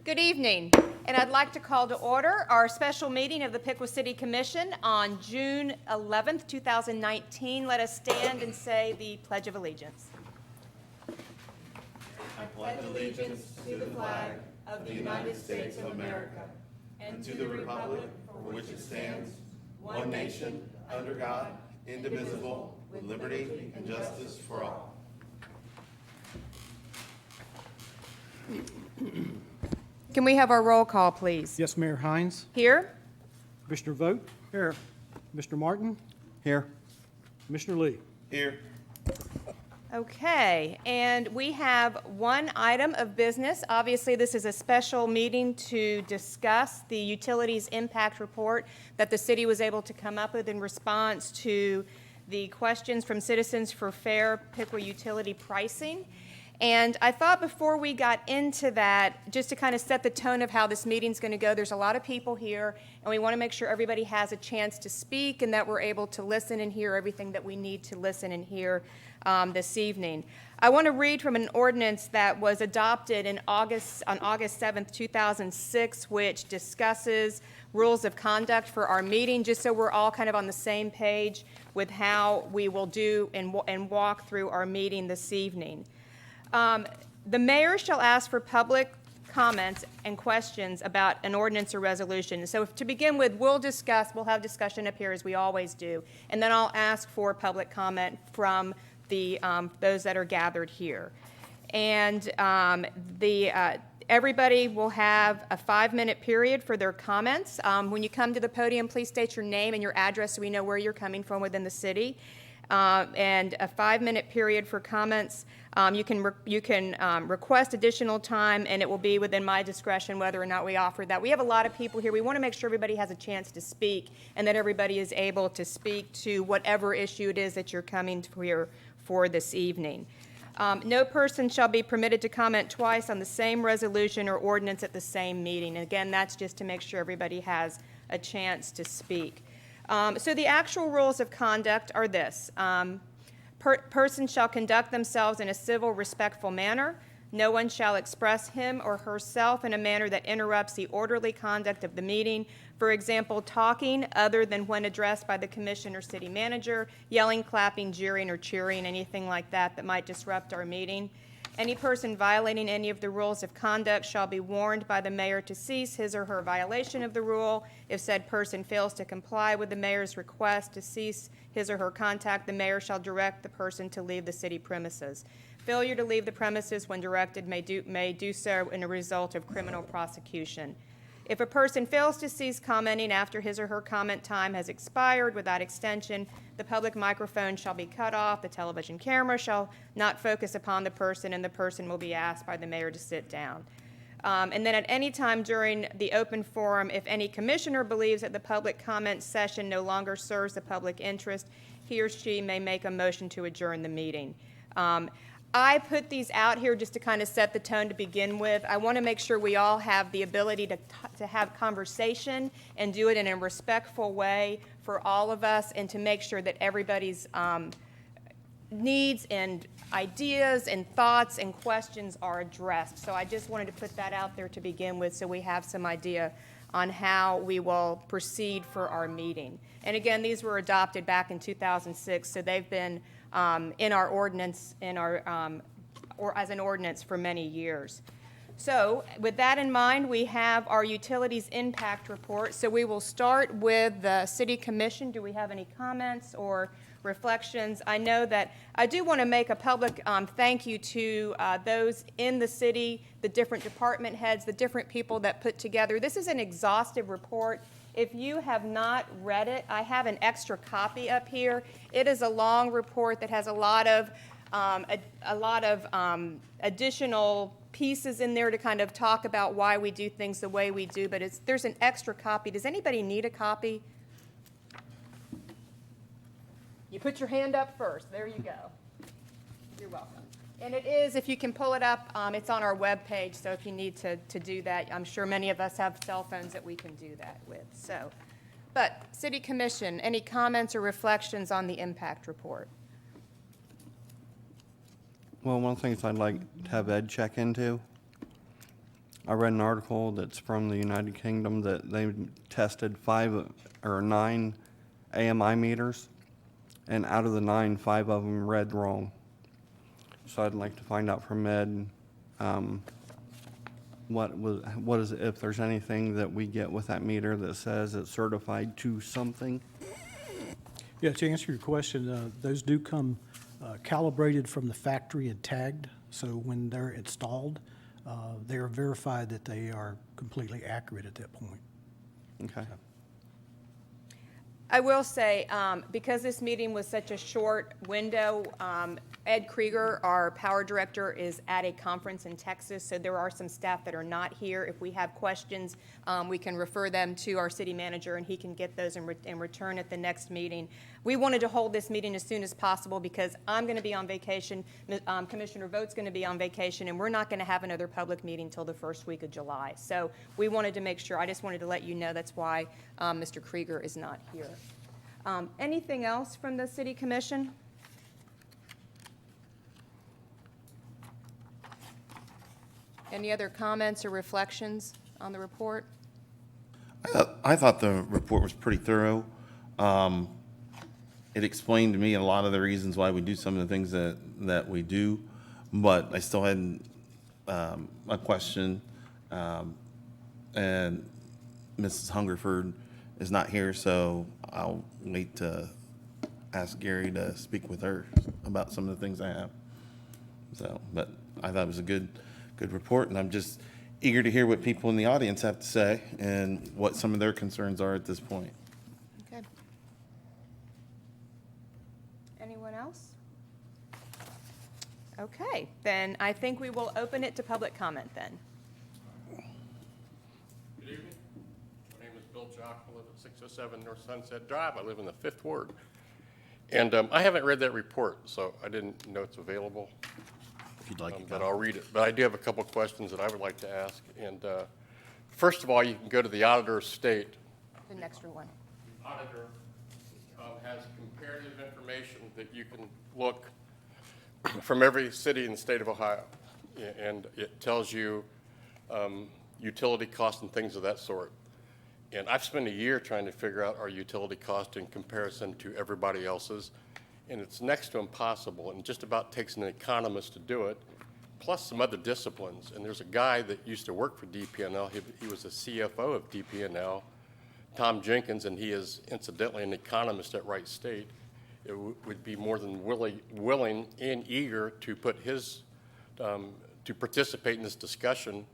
Good evening, and I'd like to call to order our special meeting of the Piqua City Commission on June 11th, 2019. Let us stand and say the Pledge of Allegiance. I pledge allegiance to the flag of the United States of America and to the republic for which it stands, one nation, under God, indivisible, with liberty and justice for all. Can we have our roll call, please? Yes, Mayor Hines. Here. Commissioner Vogt. Here. Mr. Martin. Here. Commissioner Lee. Here. Okay, and we have one item of business. Obviously, this is a special meeting to discuss the utilities impact report that the city was able to come up with in response to the questions from citizens for fair Piqua utility pricing. And I thought before we got into that, just to kind of set the tone of how this meeting's going to go, there's a lot of people here, and we want to make sure everybody has a chance to speak and that we're able to listen and hear everything that we need to listen and hear this evening. I want to read from an ordinance that was adopted on August 7th, 2006, which discusses rules of conduct for our meeting, just so we're all kind of on the same page with how we will do and walk through our meeting this evening. The mayor shall ask for public comments and questions about an ordinance or resolution. So to begin with, we'll have discussion up here as we always do, and then I'll ask for public comment from those that are gathered here. And everybody will have a 5-minute period for their comments. When you come to the podium, please state your name and your address so we know where you're coming from within the city. And a 5-minute period for comments. You can request additional time, and it will be within my discretion whether or not we offer that. We have a lot of people here. We want to make sure everybody has a chance to speak and that everybody is able to speak to whatever issue it is that you're coming here for this evening. No person shall be permitted to comment twice on the same resolution or ordinance at the same meeting. And again, that's just to make sure everybody has a chance to speak. So the actual rules of conduct are this. Persons shall conduct themselves in a civil, respectful manner. No one shall express him or herself in a manner that interrupts the orderly conduct of the meeting. For example, talking other than when addressed by the commission or city manager, yelling, clapping, jeering, or cheering, anything like that might disrupt our meeting. Any person violating any of the rules of conduct shall be warned by the mayor to cease his or her violation of the rule. If said person fails to comply with the mayor's request to cease his or her contact, the mayor shall direct the person to leave the city premises. Failure to leave the premises when directed may do so in a result of criminal prosecution. If a person fails to cease commenting after his or her comment time has expired without extension, the public microphone shall be cut off, the television camera shall not focus upon the person, and the person will be asked by the mayor to sit down. And then at any time during the open forum, if any commissioner believes that the public comment session no longer serves the public interest, he or she may make a motion to adjourn the meeting. I put these out here just to kind of set the tone to begin with. I want to make sure we all have the ability to have conversation and do it in a respectful way for all of us, and to make sure that everybody's needs and ideas and thoughts and questions are addressed. So I just wanted to put that out there to begin with so we have some idea on how we will proceed for our meeting. And again, these were adopted back in 2006, so they've been in our ordinance, or as an ordinance for many years. So with that in mind, we have our utilities impact report. So we will start with the City Commission. Do we have any comments or reflections? I know that I do want to make a public thank you to those in the city, the different department heads, the different people that put together. This is an exhaustive report. If you have not read it, I have an extra copy up here. It is a long report that has a lot of additional pieces in there to kind of talk about why we do things the way we do, but there's an extra copy. Does anybody need a copy? You put your hand up first. There you go. You're welcome. And it is, if you can pull it up, it's on our webpage, so if you need to do that, I'm sure many of us have cell phones that we can do that with. So, but City Commission, any comments or reflections on the impact report? Well, one of the things I'd like to have Ed check into I read an article that's from the United Kingdom that they tested 9 AMI meters, and out of the 9, 5 of them read wrong. So I'd like to find out from Ed, what is, if there's anything that we get with that meter that says it's certified to something? Yeah, to answer your question, those do come calibrated from the factory and tagged, so when they're installed, they are verified that they are completely accurate at that point. Okay. I will say, because this meeting was such a short window, Ed Krieger, our power director, is at a conference in Texas, so there are some staff that are not here. If we have questions, we can refer them to our city manager, and he can get those in return at the next meeting. We wanted to hold this meeting as soon as possible because I'm going to be on vacation, Commissioner Vogt's going to be on vacation, and we're not going to have another public meeting till the first week of July. So we wanted to make sure, I just wanted to let you know that's why Mr. Krieger is not here. Anything else from the City Commission? Any other comments or reflections on the report? I thought the report was pretty thorough. It explained to me a lot of the reasons why we do some of the things that we do, but I still had a question, and Mrs. Hungerford is not here, so I'll wait to ask Gary to speak with her about some of the things I have. So, but I thought it was a good report, and I'm just eager to hear what people in the audience have to say and what some of their concerns are at this point. Okay. Anyone else? Okay, then I think we will open it to public comment then. Good evening. My name is Bill Jock. I live at 607 North Sunset Drive. I live in the 5th Ward. And I haven't read that report, so I didn't know it's available. If you'd like to But go. I'll read it. But I do have a couple questions that I would like to ask. And first of all, you can go to the Auditor of State. The next one. The auditor has comparative information that you can look from every city in the state of Ohio. And it tells you utility costs and things of that sort. And I've spent a year trying to figure out our utility cost in comparison to everybody else's. And it's next to impossible, and it just about takes an economist to do it, plus some other disciplines. And there's a guy that used to work for DP&L. He was the CFO of DP&L, Tom Jenkins, and he is incidentally an economist at Wright State. It would be more than willing and eager to put his, to participate in this discussion.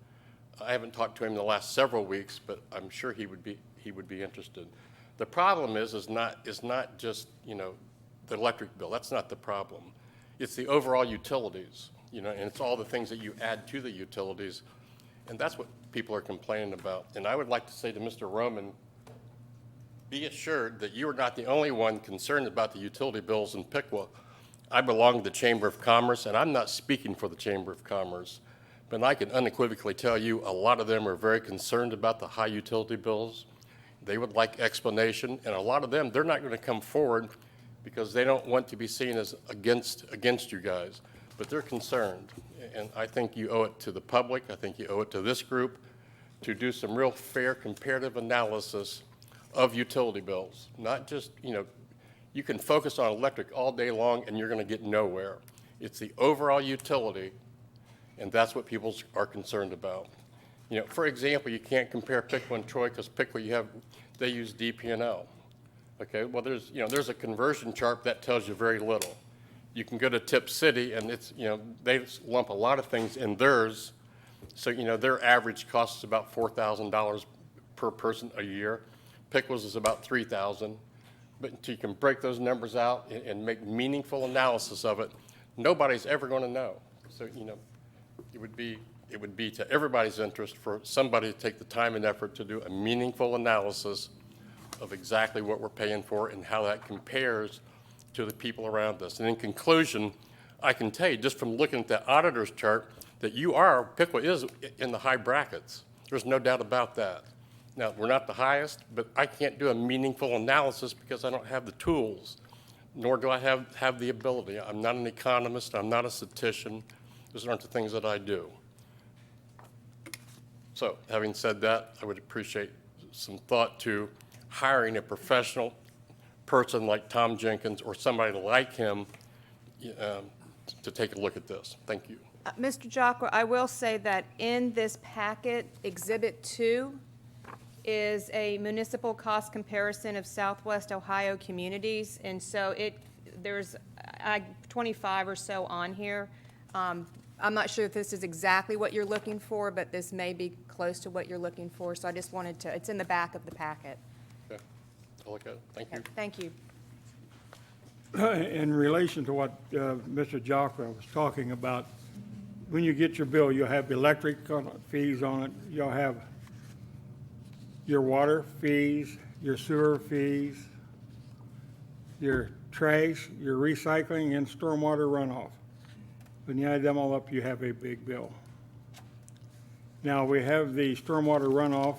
I haven't talked to him in the last several weeks, but I'm sure he would be interested. The problem is not just, the electric bill. That's not the problem. It's the overall utilities, and it's all the things that you add to the utilities, and that's what people are complaining about. And I would like to say to Mr. Roman, be assured that you are not the only one concerned about the utility bills in Piqua. I belong to the Chamber of Commerce, and I'm not speaking for the Chamber of Commerce, but I can unequivocally tell you a lot of them are very concerned about the high utility bills. They would like explanation, and a lot of them, they're not going to come forward because they don't want to be seen as against you guys, but they're concerned. And I think you owe it to the public, I think you owe it to this group to do some real fair comparative analysis of utility bills. Not just, you can focus on electric all day long and you're going to get nowhere. It's the overall utility, and that's what people are concerned about. For example, you can't compare Piqua and Troy because Piqua, they use DP&L. Okay, well, there's a conversion chart that tells you very little. You can go to Tip City, and it's, they lump a lot of things in theirs. So, their average cost is about $4,000 per person a year. Piqua's is about $3,000. But until you can break those numbers out and make meaningful analysis of it, nobody's ever going to know. So, it would be to everybody's interest for somebody to take the time and effort to do a meaningful analysis of exactly what we're paying for and how that compares to the people around us. And in conclusion, I can tell you just from looking at the auditor's chart that Piqua is in the high brackets. There's no doubt about that. Now, we're not the highest, but I can't do a meaningful analysis because I don't have the tools, nor do I have the ability. I'm not an economist. I'm not a statistician. Those aren't the things that I do. So having said that, I would appreciate some thought to hiring a professional person like Tom Jenkins or somebody like him to take a look at this. Thank you. Mr. Jocko, I will say that in this packet, Exhibit 2 is a municipal cost comparison of Southwest Ohio communities, and so there's 25 or so on here. I'm not sure if this is exactly what you're looking for, but this may be close to what you're looking for, so I just wanted to, it's in the back of the packet. Okay. I'll look at it. Thank you. Okay, thank you. In relation to what Mr. Jocko was talking about, when you get your bill, you'll have electric fees on it, you'll have your water fees, your sewer fees, your trash, your recycling, and stormwater runoff. When you add them all up, you have a big bill. Now, we have the stormwater runoff,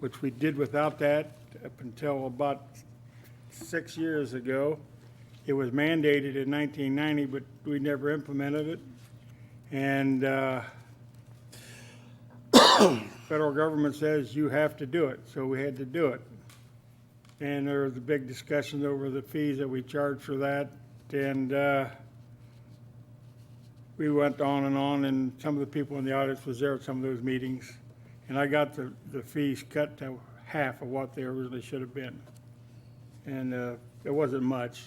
which we did without that up until about 6 years ago. It was mandated in 1990, but we never implemented it. And federal government says you have to do it, so we had to do it. And there was a big discussion over the fees that we charge for that, and we went on, and some of the people in the audience was there at some of those meetings, and I got the fees cut to half of what they originally should have been. And it wasn't much.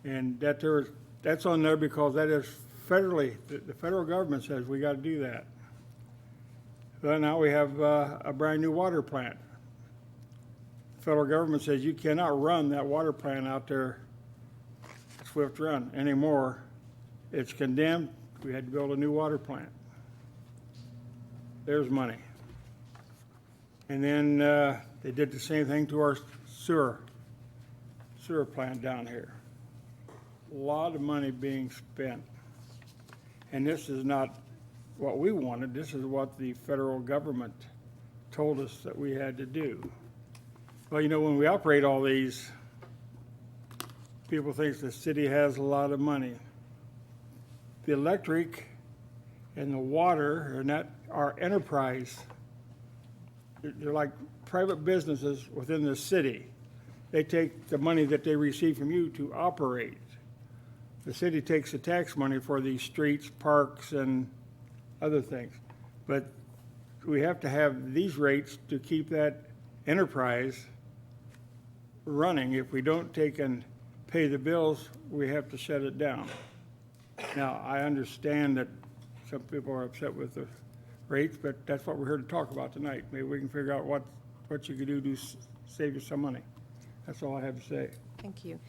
And that's on there because that is federally, the federal government says we got to do that. But now we have a brand new water plant. The federal government says you cannot run that water plant out there, Swift Run, anymore. It's condemned. We had to build a new water plant. There's money. And then they did the same thing to our sewer plant down here. A lot of money being spent. And this is not what we wanted. This is what the federal government told us that we had to do. Well, you know, when we operate all these, people think the city has a lot of money. The electric and the water are not our enterprise. They're like private businesses within the city. They take the money that they receive from you to operate. The city takes the tax money for these streets, parks, and other things. But we have to have these rates to keep that enterprise running. If we don't take and pay the bills, we have to shut it down. Now, I understand that some people are upset with the rates, but that's what we're here to talk about tonight. Maybe we can figure out what you could do to save you some money. That's all I have to say. Thank you.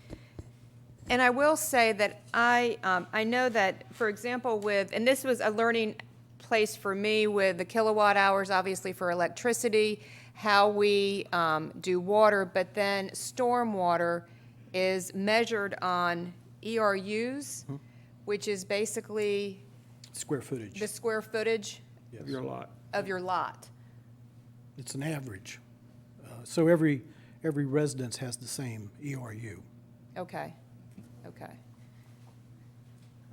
And I will say that I know that, for example, and this was a learning place for me with the kilowatt hours, obviously for electricity, how we do water, but then stormwater is measured on ERUs, which is basically Square footage. the square footage Of your lot. of your lot. It's an average. So every residence has the same ERU. Okay, okay.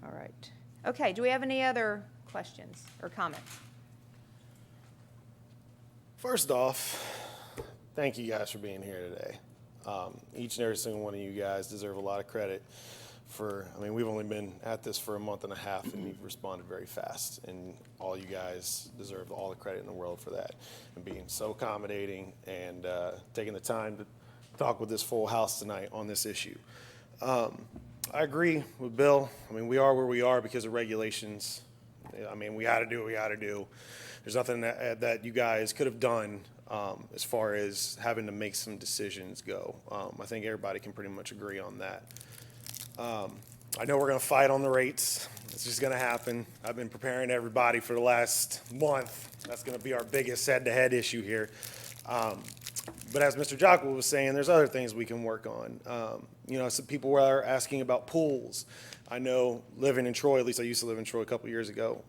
All right. Okay, do we have any other questions or comments? First off, thank you guys for being here today. Each and every single one of you guys deserve a lot of credit we've only been at this for a month and a half, and you've responded very fast, and all you guys deserve all the credit in the world for that, and being so accommodating and taking the time to talk with this full house tonight on this issue. I agree with Bill. We are where we are because of regulations. We got to do what we got to do. There's nothing that you guys could have done as far as having to make some decisions go. I think everybody can pretty much agree on that. I know we're going to fight on the rates. It's just going to happen. I've been preparing everybody for the last month. That's going to be our biggest head-to-head issue here. But as Mr. Jocko was saying, there's other things we can work on. Some people were asking about pools. I know living in Troy, at least I used to live in Troy a couple years ago,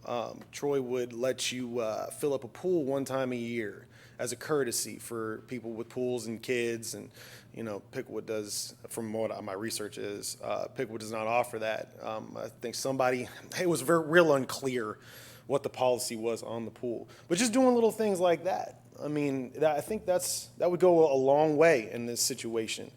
Troy would let you fill up a pool one time a year as a courtesy for people with pools and kids. And, Piqua does, from what my research is, Piqua does not offer that. I think it was real unclear what the policy was on the pool. But just doing little things like that, I mean, I think that would go a long way in this situation.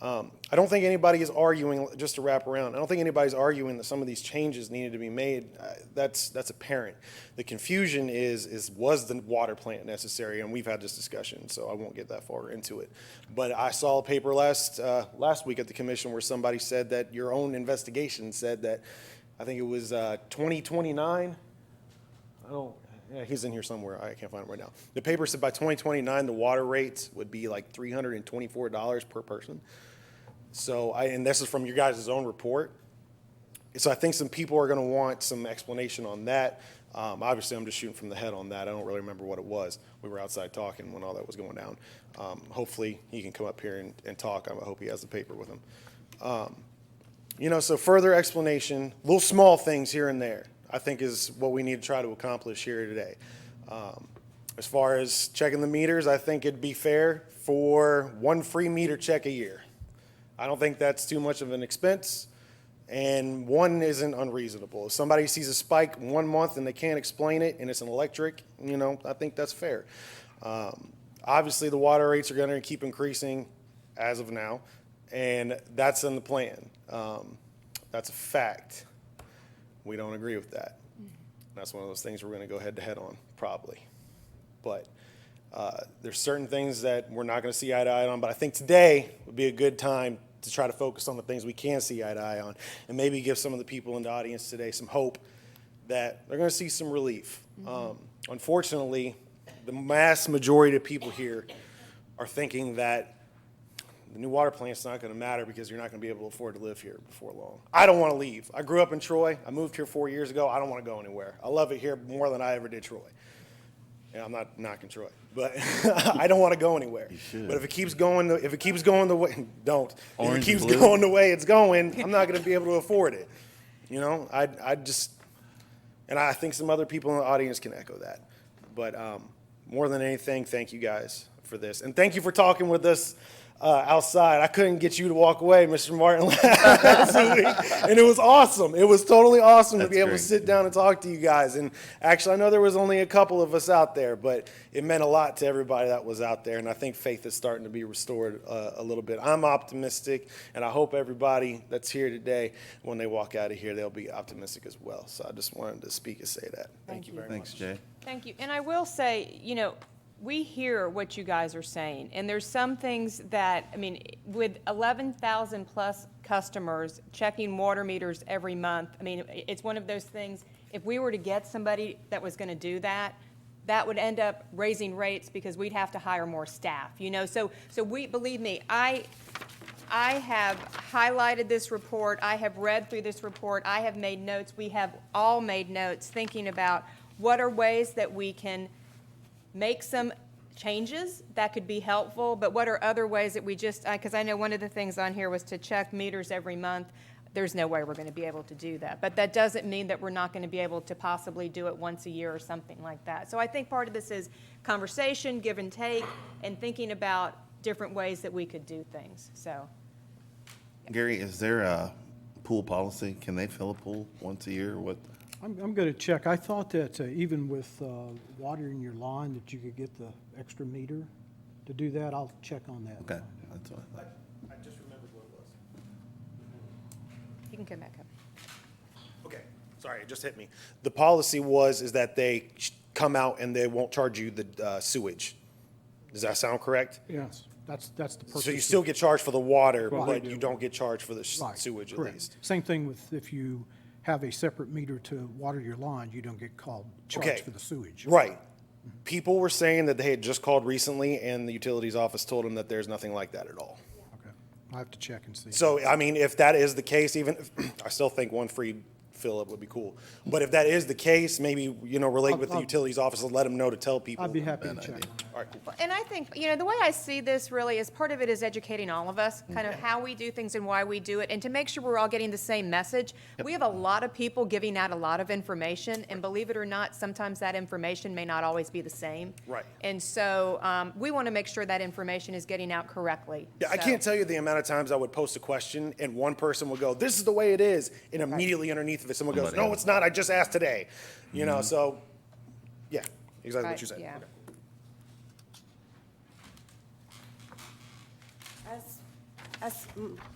I don't think anybody is arguing, just to wrap around, I don't think anybody's arguing that some of these changes needed to be made. That's apparent. The confusion is was the water plant necessary? And we've had this discussion, so I won't get that far into it. But I saw a paper last week at the commission where somebody said that your own investigation said that, I think it was 2029. Yeah, he's in here somewhere. I can't find him right now. The paper said by 2029, the water rates would be like $324 per person. So, and this is from your guys' own report. So I think some people are going to want some explanation on that. Obviously, I'm just shooting from the head on that. I don't really remember what it was. We were outside talking when all that was going down. Hopefully, he can come up here and talk. I hope he has the paper with him. So further explanation, little small things here and there, I think is what we need to try to accomplish here today. As far as checking the meters, I think it'd be fair for one free meter check a year. I don't think that's too much of an expense, and one isn't unreasonable. If somebody sees a spike 1 month and they can't explain it, and it's an electric, I think that's fair. Obviously, the water rates are going to keep increasing as of now, and that's in the plan. That's a fact. We don't agree with that. That's one of those things we're going to go head-to-head on, probably. But there's certain things that we're not going to see eye to eye on, but I think today would be a good time to try to focus on the things we can see eye to eye on, and maybe give some of the people in the audience today some hope that they're going to see some relief. Unfortunately, the mass majority of people here are thinking that the new water plant's not going to matter because you're not going to be able to afford to live here before long. I don't want to leave. I grew up in Troy. I moved here 4 years ago. I don't want to go anywhere. I love it here more than I ever did Troy. Yeah, I'm not knocking Troy, but I don't want to go anywhere. You should. But if it keeps going the way, don't. If it keeps going the way it's going, I'm not going to be able to afford it. I just, and I think some other people in the audience can echo that. But more than anything, thank you guys for this, and thank you for talking with us outside. I couldn't get you to walk away, Mr. Martin, last week, and it was awesome. It was totally awesome to be able to sit down and talk to you guys. And actually, I know there was only a couple of us out there, but it meant a lot to everybody that was out there, and I think faith is starting to be restored a little bit. I'm optimistic, and I hope everybody that's here today, when they walk out of here, they'll be optimistic as well. So I just wanted to speak and say that. Thank you very much. Thanks, Jay. Thank you. And I will say, we hear what you guys are saying, and there's some things that, with 11,000 plus customers checking water meters every month, it's one of those things, if we were to get somebody that was going to do that, that would end up raising rates because we'd have to hire more staff, So believe me, I have highlighted this report, I have read through this report, I have made notes, we have all made notes thinking about what are ways that we can make some changes that could be helpful, but what are other ways that we just, because I know one of the things on here was to check meters every month. There's no way we're going to be able to do that. But that doesn't mean that we're not going to be able to possibly do it once a year or something like that. So I think part of this is conversation, give and take, and thinking about different ways that we could do things. So, Gary, is there a pool policy? Can they fill a pool once a year? What? I'm going to check. I thought that even with watering your lawn, that you could get the extra meter to do that. I'll check on that. Okay, that's what I thought. I just remembered what it was. you can come back up. Okay, sorry, it just hit me. The policy is that they come out and they won't charge you the sewage. Does that sound correct? Yes, that's the purpose. So you still get charged for the water, Right. but you don't get charged for the Right, sewage at correct. least. Same thing with if you have a separate meter to water your lawn, you don't get Okay. charged for the sewage. Right. People were saying that they had just called recently and the utilities office told them that there's nothing like that at all. Okay, I have to check and see. So, if that is the case, I still think one free fill-up would be cool. But if that is the case, maybe, relate with the I'll- utilities office and let them know to tell people. I'd be happy to check on that. All right, cool. And I think, the way I see this really is part of it is educating all of us, kind of how we do things and why we do it, and to make sure we're all getting the same message. We have a lot of people giving out a lot of information, and believe it or not, sometimes that information may not always be the same. Right. And so we want to make sure that information is getting out correctly. Yeah, I So- can't tell you the amount of times I would post a question and one person would go, "This is the way it is," and immediately underneath of if someone goes, Somebody no, else. it's not, I just asked today, you know, so, yeah, exactly what Right, you said. yeah.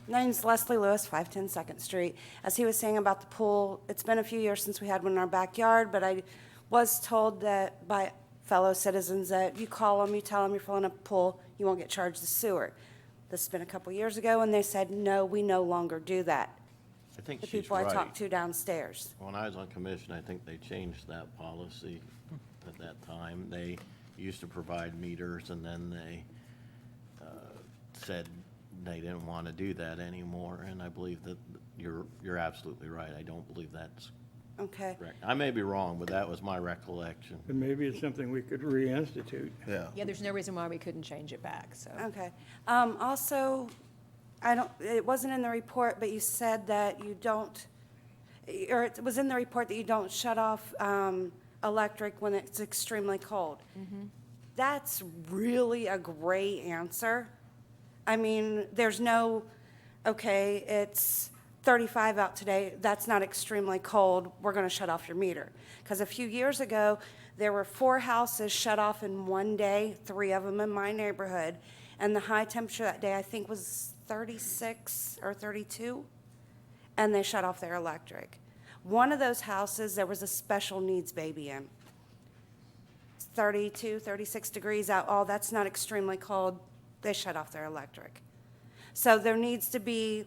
Name's Leslie Lewis, 510 Second Street. As he was saying about the pool, it's been a few years since we had one in our backyard, but I was told that by fellow citizens that you call them, you tell them you're filling up a pool, you won't get charged the sewer. This has been a couple years ago, and they said, no, we no longer do that. I think The she's people I right. talked to downstairs. When I was on commission, I think they changed that policy at that time. They used to provide meters, and then they said they didn't want to do that anymore, and I believe that you're absolutely right. I don't believe that's Okay. correct. I may be wrong, but that was my recollection. And maybe it's something we could reinstitute. Yeah. Yeah, there's no reason why we couldn't change it back, so. Okay. Also, it wasn't in the report, but you said that you don't, or it was in the report that you don't shut off electric when it's extremely cold. That's really a gray answer. I mean, there's no, okay, it's 35 out today, that's not extremely cold, we're going to shut off your meter. Because a few years ago, there were 4 houses shut off in one day, 3 of them in my neighborhood, and the high temperature that day, I think, was 36 or 32, and they shut off their electric. One of those houses, there was a special needs baby in. 32, 36 degrees out, oh, that's not extremely cold, they shut off their electric. So there needs to be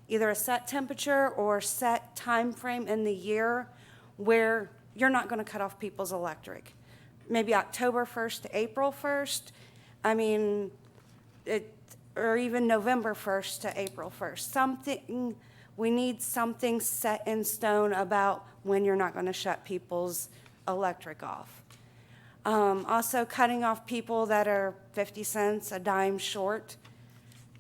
either a set temperature or set time frame in the year where you're not going to cut off people's electric. Maybe October 1st to April 1st. I mean, or even November 1st to April 1st. We need something set in stone about when you're not going to shut people's electric off. Also, cutting off people that are 50 cents, a dime short.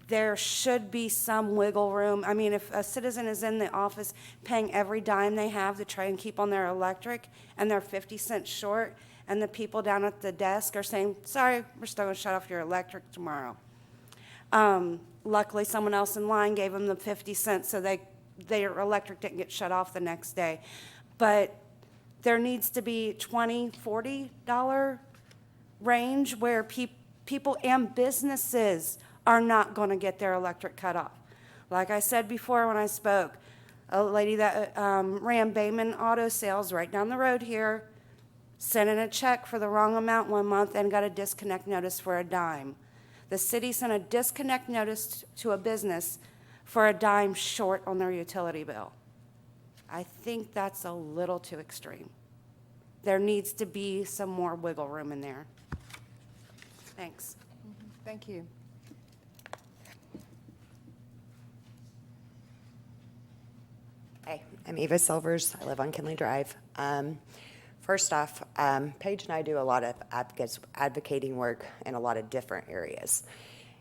There should be some wiggle room. I mean, if a citizen is in the office paying every dime they have to try and keep on their electric, and they're 50 cents short, and the people down at the desk are saying, sorry, we're still going to shut off your electric tomorrow. Luckily, someone else in line gave them the 50 cents so their electric didn't get shut off the next day. But there needs to be $20, $40 range where people and businesses are not going to get their electric cut off. Like I said before when I spoke, a lady that ran Bayman Auto Sales right down the road here sent in a check for the wrong amount one month and got a disconnect notice for a dime. The city sent a disconnect notice to a business for a dime short on their utility bill. I think that's a little too extreme. There needs to be some more wiggle room in there. Thanks. Thank you. Hey, I'm Eva Silvers. I live on Kinley Drive. First off, Paige and I do a lot of advocating work in a lot of different areas.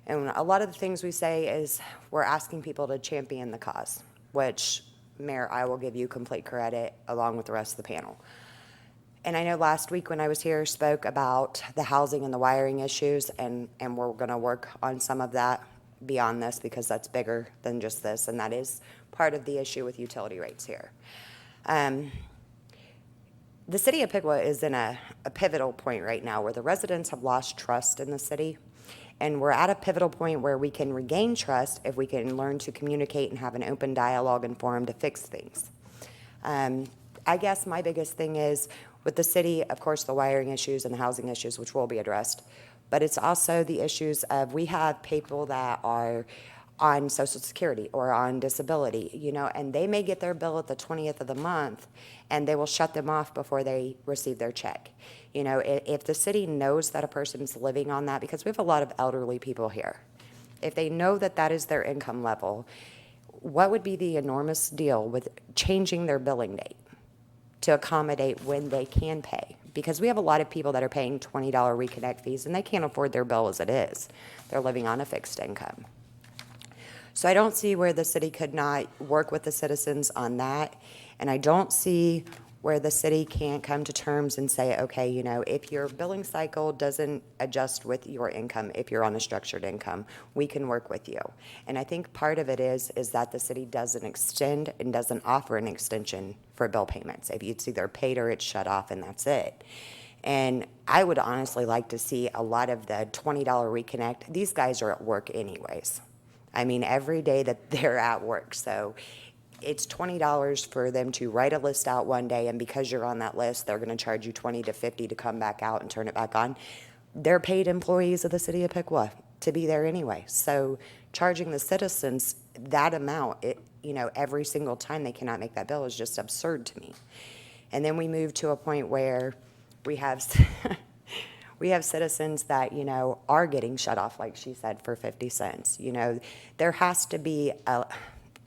And a lot of the things we say is we're asking people to champion the cause, which, Mayor, I will give you complete credit along with the rest of the panel. And I know last week when I was here, spoke about the housing and the wiring issues, and we're going to work on some of that beyond this because that's bigger than just this, and that is part of the issue with utility rates here. The city of Piqua is in a pivotal point right now where the residents have lost trust in the city, and we're at a pivotal point where we can regain trust if we can learn to communicate and have an open dialogue and forum to fix things. I guess my biggest thing is with the city, of course, the wiring issues and the housing issues, which will be addressed, but it's also the issues of we have people that are on Social Security or on disability, you know, and they may get their bill at the 20th of the month and they will shut them off before they receive their check. You know, if the city knows that a person's living on that, because we have a lot of elderly people here, if they know that that is their income level, what would be the enormous deal with changing their billing date to accommodate when they can pay? Because we have a lot of people that are paying $20 reconnect fees and they can't afford their bill as it is. They're living on a fixed income. So I don't see where the city could not work with the citizens on that. And I don't see where the city can't come to terms and say, okay, you know, if your billing cycle doesn't adjust with your income, if you're on a structured income, we can work with you. And I think part of it is that the city doesn't extend and doesn't offer an extension for bill payments. If it's either paid or it's shut off and that's it. And I would honestly like to see a lot of the $20 reconnect. These guys are at work anyways. I mean, every day that they're at work. So it's $20 for them to write a list out one day, and because you're on that list, they're going to charge you $20 to $50 to come back out and turn it back on. They're paid employees of the city of Piqua to be there anyway. So charging the citizens that amount, you know, every single time they cannot make that bill is just absurd to me. And then we move to a point where we have we have citizens that, you know, are getting shut off, like she said, for 50 cents. You know, there has to be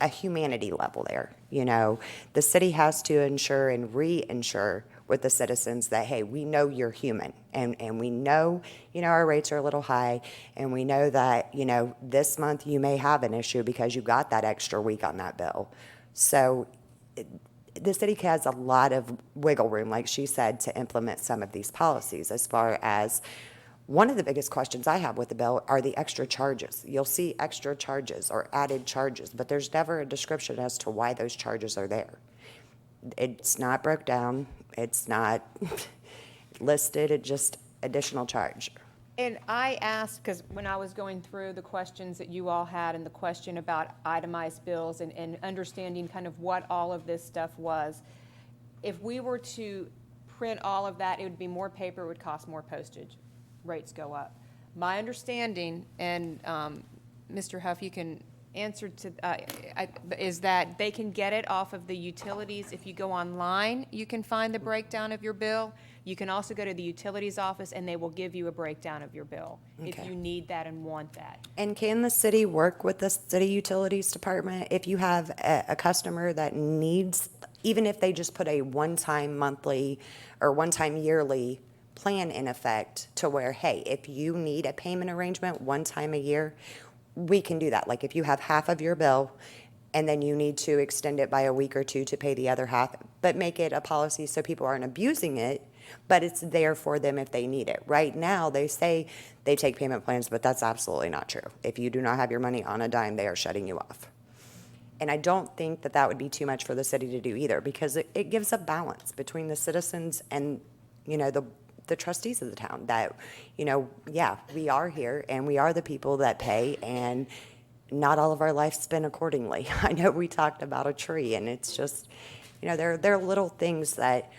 a humanity level there. You know, the city has to ensure and reinsure with the citizens that, hey, we know you're human, and we know, you know, our rates are a little high, and we know that, you know, this month you may have an issue because you got that extra week on that bill. So the city has a lot of wiggle room, like she said, to implement some of these policies. As far as one of the biggest questions I have with the bill are the extra charges. You'll see extra charges or added charges, but there's never a description as to why those charges are there. It's not broke down. It's not listed. It's just additional charge. And I asked, because when I was going through the questions that you all had and the question about itemized bills and understanding kind of what all of this stuff was, if we were to print all of that, it would be more paper, it would cost more postage. Rates go up. My understanding, and Mr. Huff, you can answer to, is that they can get it off of the utilities. If you go online, you can find the breakdown of your bill. You can also go to the utilities office and they will give you a breakdown of your bill if Okay. you need that and want that. And can the city work with the city utilities department if you have a customer that needs, even if they just put a one-time monthly or one-time yearly plan in effect to where, hey, if you need a payment arrangement one time a year, we can do that. Like if you have half of your bill and then you need to extend it by a week or two to pay the other half, but make it a policy so people aren't abusing it, but it's there for them if they need it. Right now, they say they take payment plans, but that's absolutely not true. If you do not have your money on a dime, they are shutting you off. And I don't think that that would be too much for the city to do either, because it gives a balance between the citizens and, you know, the trustees of the town that, you know, yeah, we are here and we are the people that pay, and not all of our life spent accordingly. I know we talked about a tree, and it's just, you know, there are little things that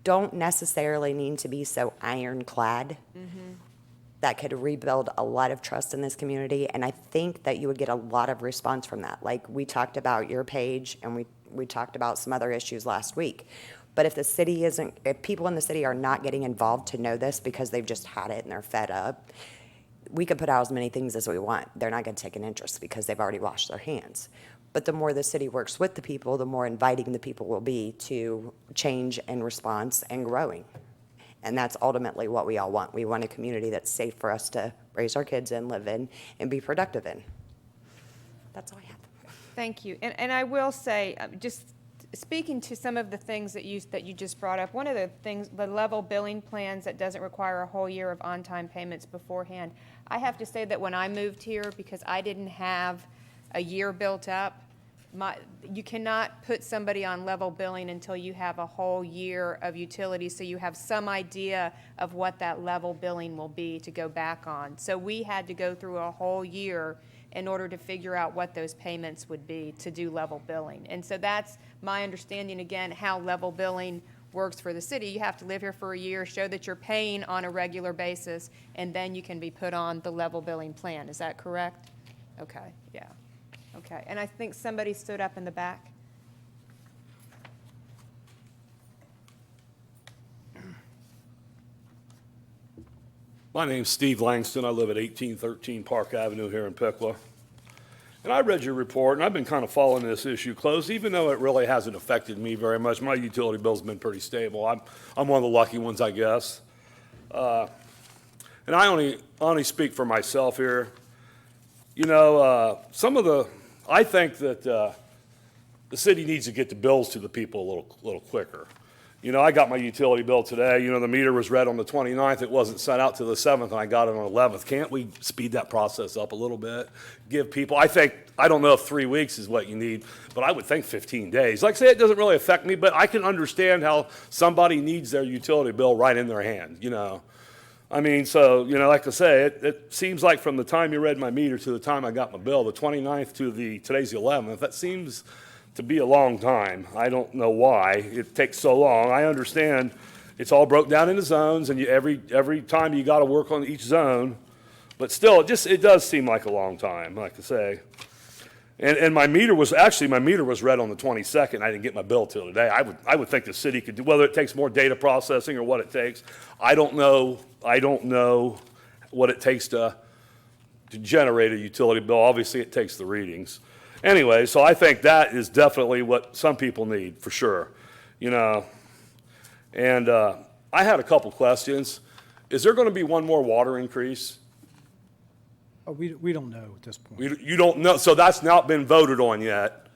don't necessarily need to be so ironclad that could rebuild a lot of trust in this community. And I think that you would get a lot of response from that. Like we talked about your page, and we talked about some other issues last week. But if the city isn't, if people in the city are not getting involved to know this because they've just had it and they're fed up, we could put out as many things as we want. They're not going to take an interest because they've already washed their hands. But the more the city works with the people, the more inviting the people will be to change and response and growing. And that's ultimately what we all want. We want a community that's safe for us to raise our kids in, live in, and be productive in. That's all I have. Thank you. And I will say, just speaking to some of the things that you just brought up, one of the things, the level billing plans that doesn't require a whole year of on-time payments beforehand. I have to say that when I moved here, because I didn't have a year built up, you cannot put somebody on level billing until you have a whole year of utilities, so you have some idea of what that level billing will be to go back on. So we had to go through a whole year in order to figure out what those payments would be to do level billing. And so that's my understanding, again, how level billing works for the city. You have to live here for a year, show that you're paying on a regular basis, and then you can be put on the level billing plan. Is that correct? Okay, yeah. Okay, and I think somebody stood up in the back. My name's Steve Langston. I live at 1813 Park Avenue here in Piqua. And I read your report, and I've been kind of following this issue close, even though it really hasn't affected me very much. My utility bill's been pretty stable. I'm one of the lucky ones, I guess. And I only speak for myself here. You know, I think that the city needs to get the bills to the people a little quicker. You know, I got my utility bill today, you know, the meter was read on the 29th, it wasn't sent out till the 7th, and I got it on the 11th. Can't we speed that process up a little bit? Give people, I don't know if 3 weeks is what you need, but I would think 15 days. Like I say, it doesn't really affect me, but I can understand how somebody needs their utility bill right in their hand, you know? I mean, so, you know, like I say, it seems like from the time you read my meter to the time I got my bill, the 29th to today's the 11th, that seems to be a long time. I don't know why it takes so long. I understand it's all broke down into zones, and every time you got to work on each zone, but still, it does seem like a long time, like I say. And my meter was read on the 22nd. I didn't get my bill till today. I would think the city could do, whether it takes more data processing or what it takes. I don't know what it takes to generate a utility bill. Obviously, it takes the readings. Anyway, so I think that is definitely what some people need, for sure, you know. And I had a couple questions. Is there going to be one more water increase? We don't know at this point. You don't know, so that's not been voted on yet?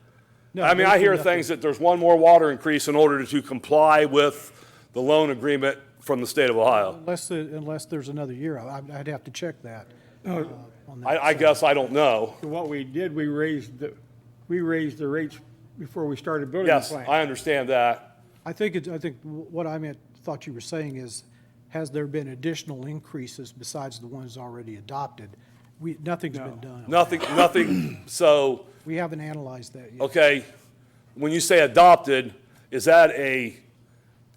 No, I mean, there's I been hear nothing. things that there's one more water increase in order to comply with the loan agreement from the state of Ohio. Unless there's another year. I'd have to check that. on that. I guess I don't know. So what we did, we raised the rates before we started building the Yes, plant. I understand that. I think what thought you were saying is, has there been additional increases besides the ones already adopted? Nothing's been done. Nothing, so, We haven't analyzed that yet. okay, when you say adopted, is that a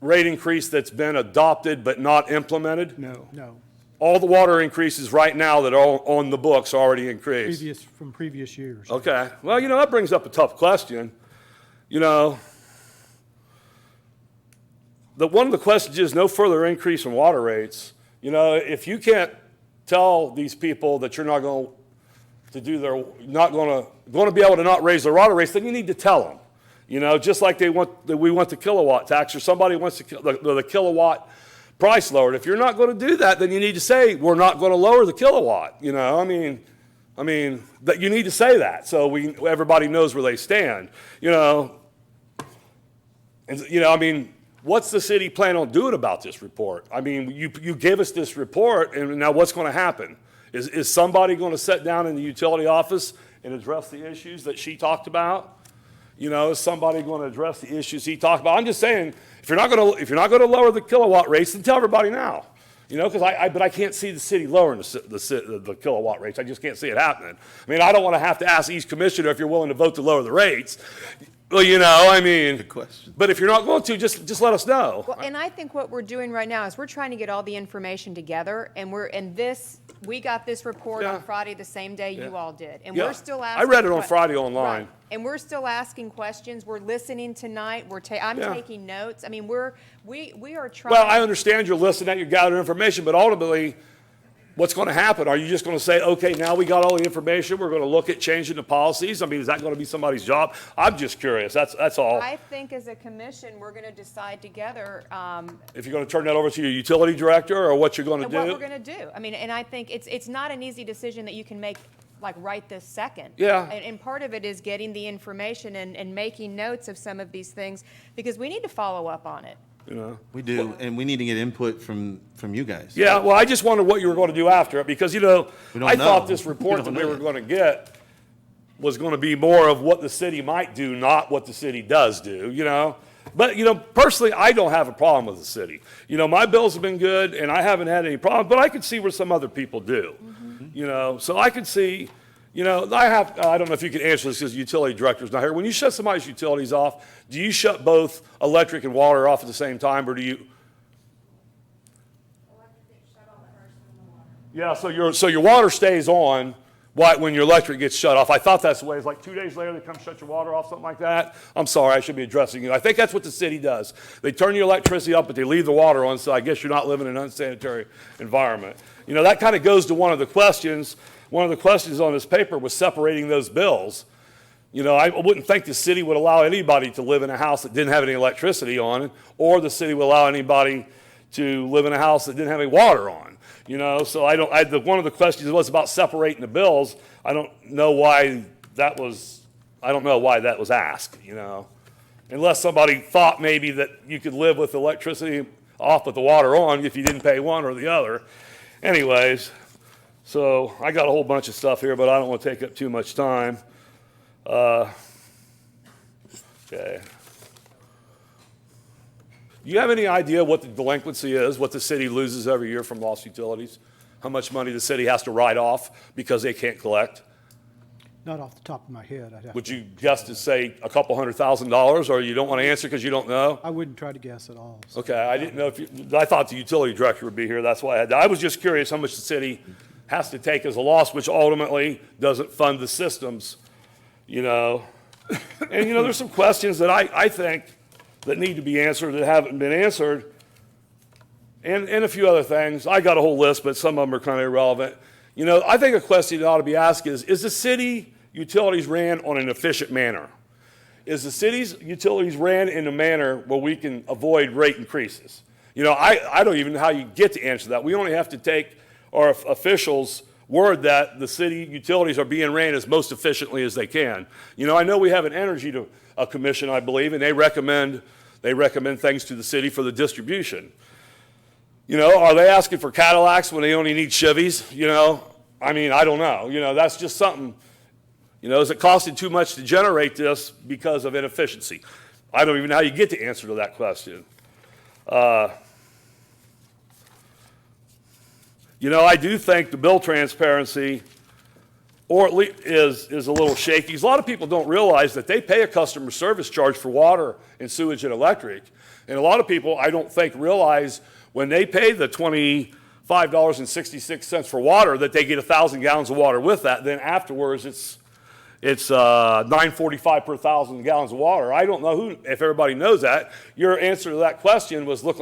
rate increase that's been adopted but not implemented? No. No, All the water increases right now that are on the books are already increased? from previous years. Okay, well, you know, that brings up a tough question. You know, one of the questions is no further increase in water rates. You know, if you can't tell these people that you're not going to do not going to be able to not raise their water rates, then you need to tell them. You know, just like we want the kilowatt tax, or somebody wants the kilowatt price lowered. If you're not going to do that, then you need to say, we're not going to lower the kilowatt. You know, I mean, that you need to say that so everybody knows where they stand. You know, and, you know, I mean, what's the city plan on doing about this report? I mean, you gave us this report, and now what's going to happen? Is somebody going to sit down in the utility office and address the issues that she talked about? You know, is somebody going to address the issues he talked about? I'm just saying, if you're not going to lower the kilowatt rates, then tell everybody now. You know, because I can't see the city lowering the kilowatt rates. I just can't see it happening. I mean, I don't want to have to ask each commissioner if you're willing to vote to lower the rates. Well, you know, I mean, Good question. but if you're not going to, just let us know. Well, and I think what we're doing right now is we're trying to get all the information together, and we got this report Yeah. on Friday the same day you all did. And Yeah. we're still I asking. read it on Friday online. Right. And we're still asking questions. We're listening tonight. I'm Yeah. taking notes. I mean, we are trying. Well, I understand you're listening, you gather information, but ultimately, what's going to happen? Are you just going to say, okay, now we got all the information, we're going to look at changing the policies? I mean, is that going to be somebody's job? I'm just curious, that's all. I think as a commission, we're going to decide together If you're going to turn that over to your utility director, or what you're going to what we're do? going to do. I mean, and I think it's not an easy decision that you can make like right this second. Yeah. And part of it is getting the information and making notes of some of these things, because we need to follow up on it. You know? We do, and we need to get input from you guys. Yeah, well, I just wondered what you were going to do after it, because, you know, We don't I thought know. this We report don't that we know were yet. going to get was going to be more of what the city might do, not what the city does do, you know? But, you know, personally, I don't have a problem with the city. You know, my bills have been good, and I haven't had any problems, but I could see where some other people do. You know, so I could see, you know, I don't know if you can answer this because the utility director's not here. When you shut somebody's utilities off, do you shut both electric and water off at the same time, or do you? Yeah, so your water stays on when your electric gets shut off. I thought that's the way. It's like 2 days later, they come shut your water off, something like that. I'm sorry, I should be addressing you. I think that's what the city does. They turn your electricity up, but they leave the water on, so I guess you're not living in an unsanitary environment. You know, that kind of goes to one of the questions. One of the questions on this paper was separating those bills. You know, I wouldn't think the city would allow anybody to live in a house that didn't have any electricity on it, or the city would allow anybody to live in a house that didn't have any water on. You know, so one of the questions was about separating the bills. I don't know why that was asked, you know. Unless somebody thought maybe that you could live with electricity off but the water on if you didn't pay one or the other. Anyways, so I got a whole bunch of stuff here, but I don't want to take up too much time. Okay. Do you have any idea what the delinquency is, what the city loses every year from lost utilities? How much money the city has to write off because they can't collect? Not off the top of my head. I'd have Would to- you guess to say a couple $100,000, or you don't want to answer because you don't know? I wouldn't try to guess at all. so. Okay, I didn't know if you, I thought the utility director would be here, that's why I was just curious how much the city has to take as a loss, which ultimately doesn't fund the systems, you know? And, you know, there's some questions that I think that need to be answered that haven't been answered, and a few other things. I got a whole list, but some of them are kind of irrelevant. You know, I think a question that ought to be asked is the city utilities ran on an efficient manner? Is the city's utilities ran in a manner where we can avoid rate increases? You know, I don't even know how you get to answer that. We only have to take our officials' word that the city utilities are being ran as most efficiently as they can. You know, I know we have an energy commission, I believe, and they recommend things to the city for the distribution. You know, are they asking for Cadillacs when they only need Chevys? You know, I mean, I don't know. You know, that's just something. You know, is it costing too much to generate this because of inefficiency? I don't even know how you get the answer to that question. You know, I do think the bill transparency, or at least is a little shaky. A lot of people don't realize that they pay a customer service charge for water and sewage and electric. And a lot of people, I don't think, realize when they pay the $25.66 for water that they get 1,000 gallons of water with that. Then afterwards, it's $9.45 per 1,000 gallons of water. I don't know if everybody knows that. Your answer to that question was you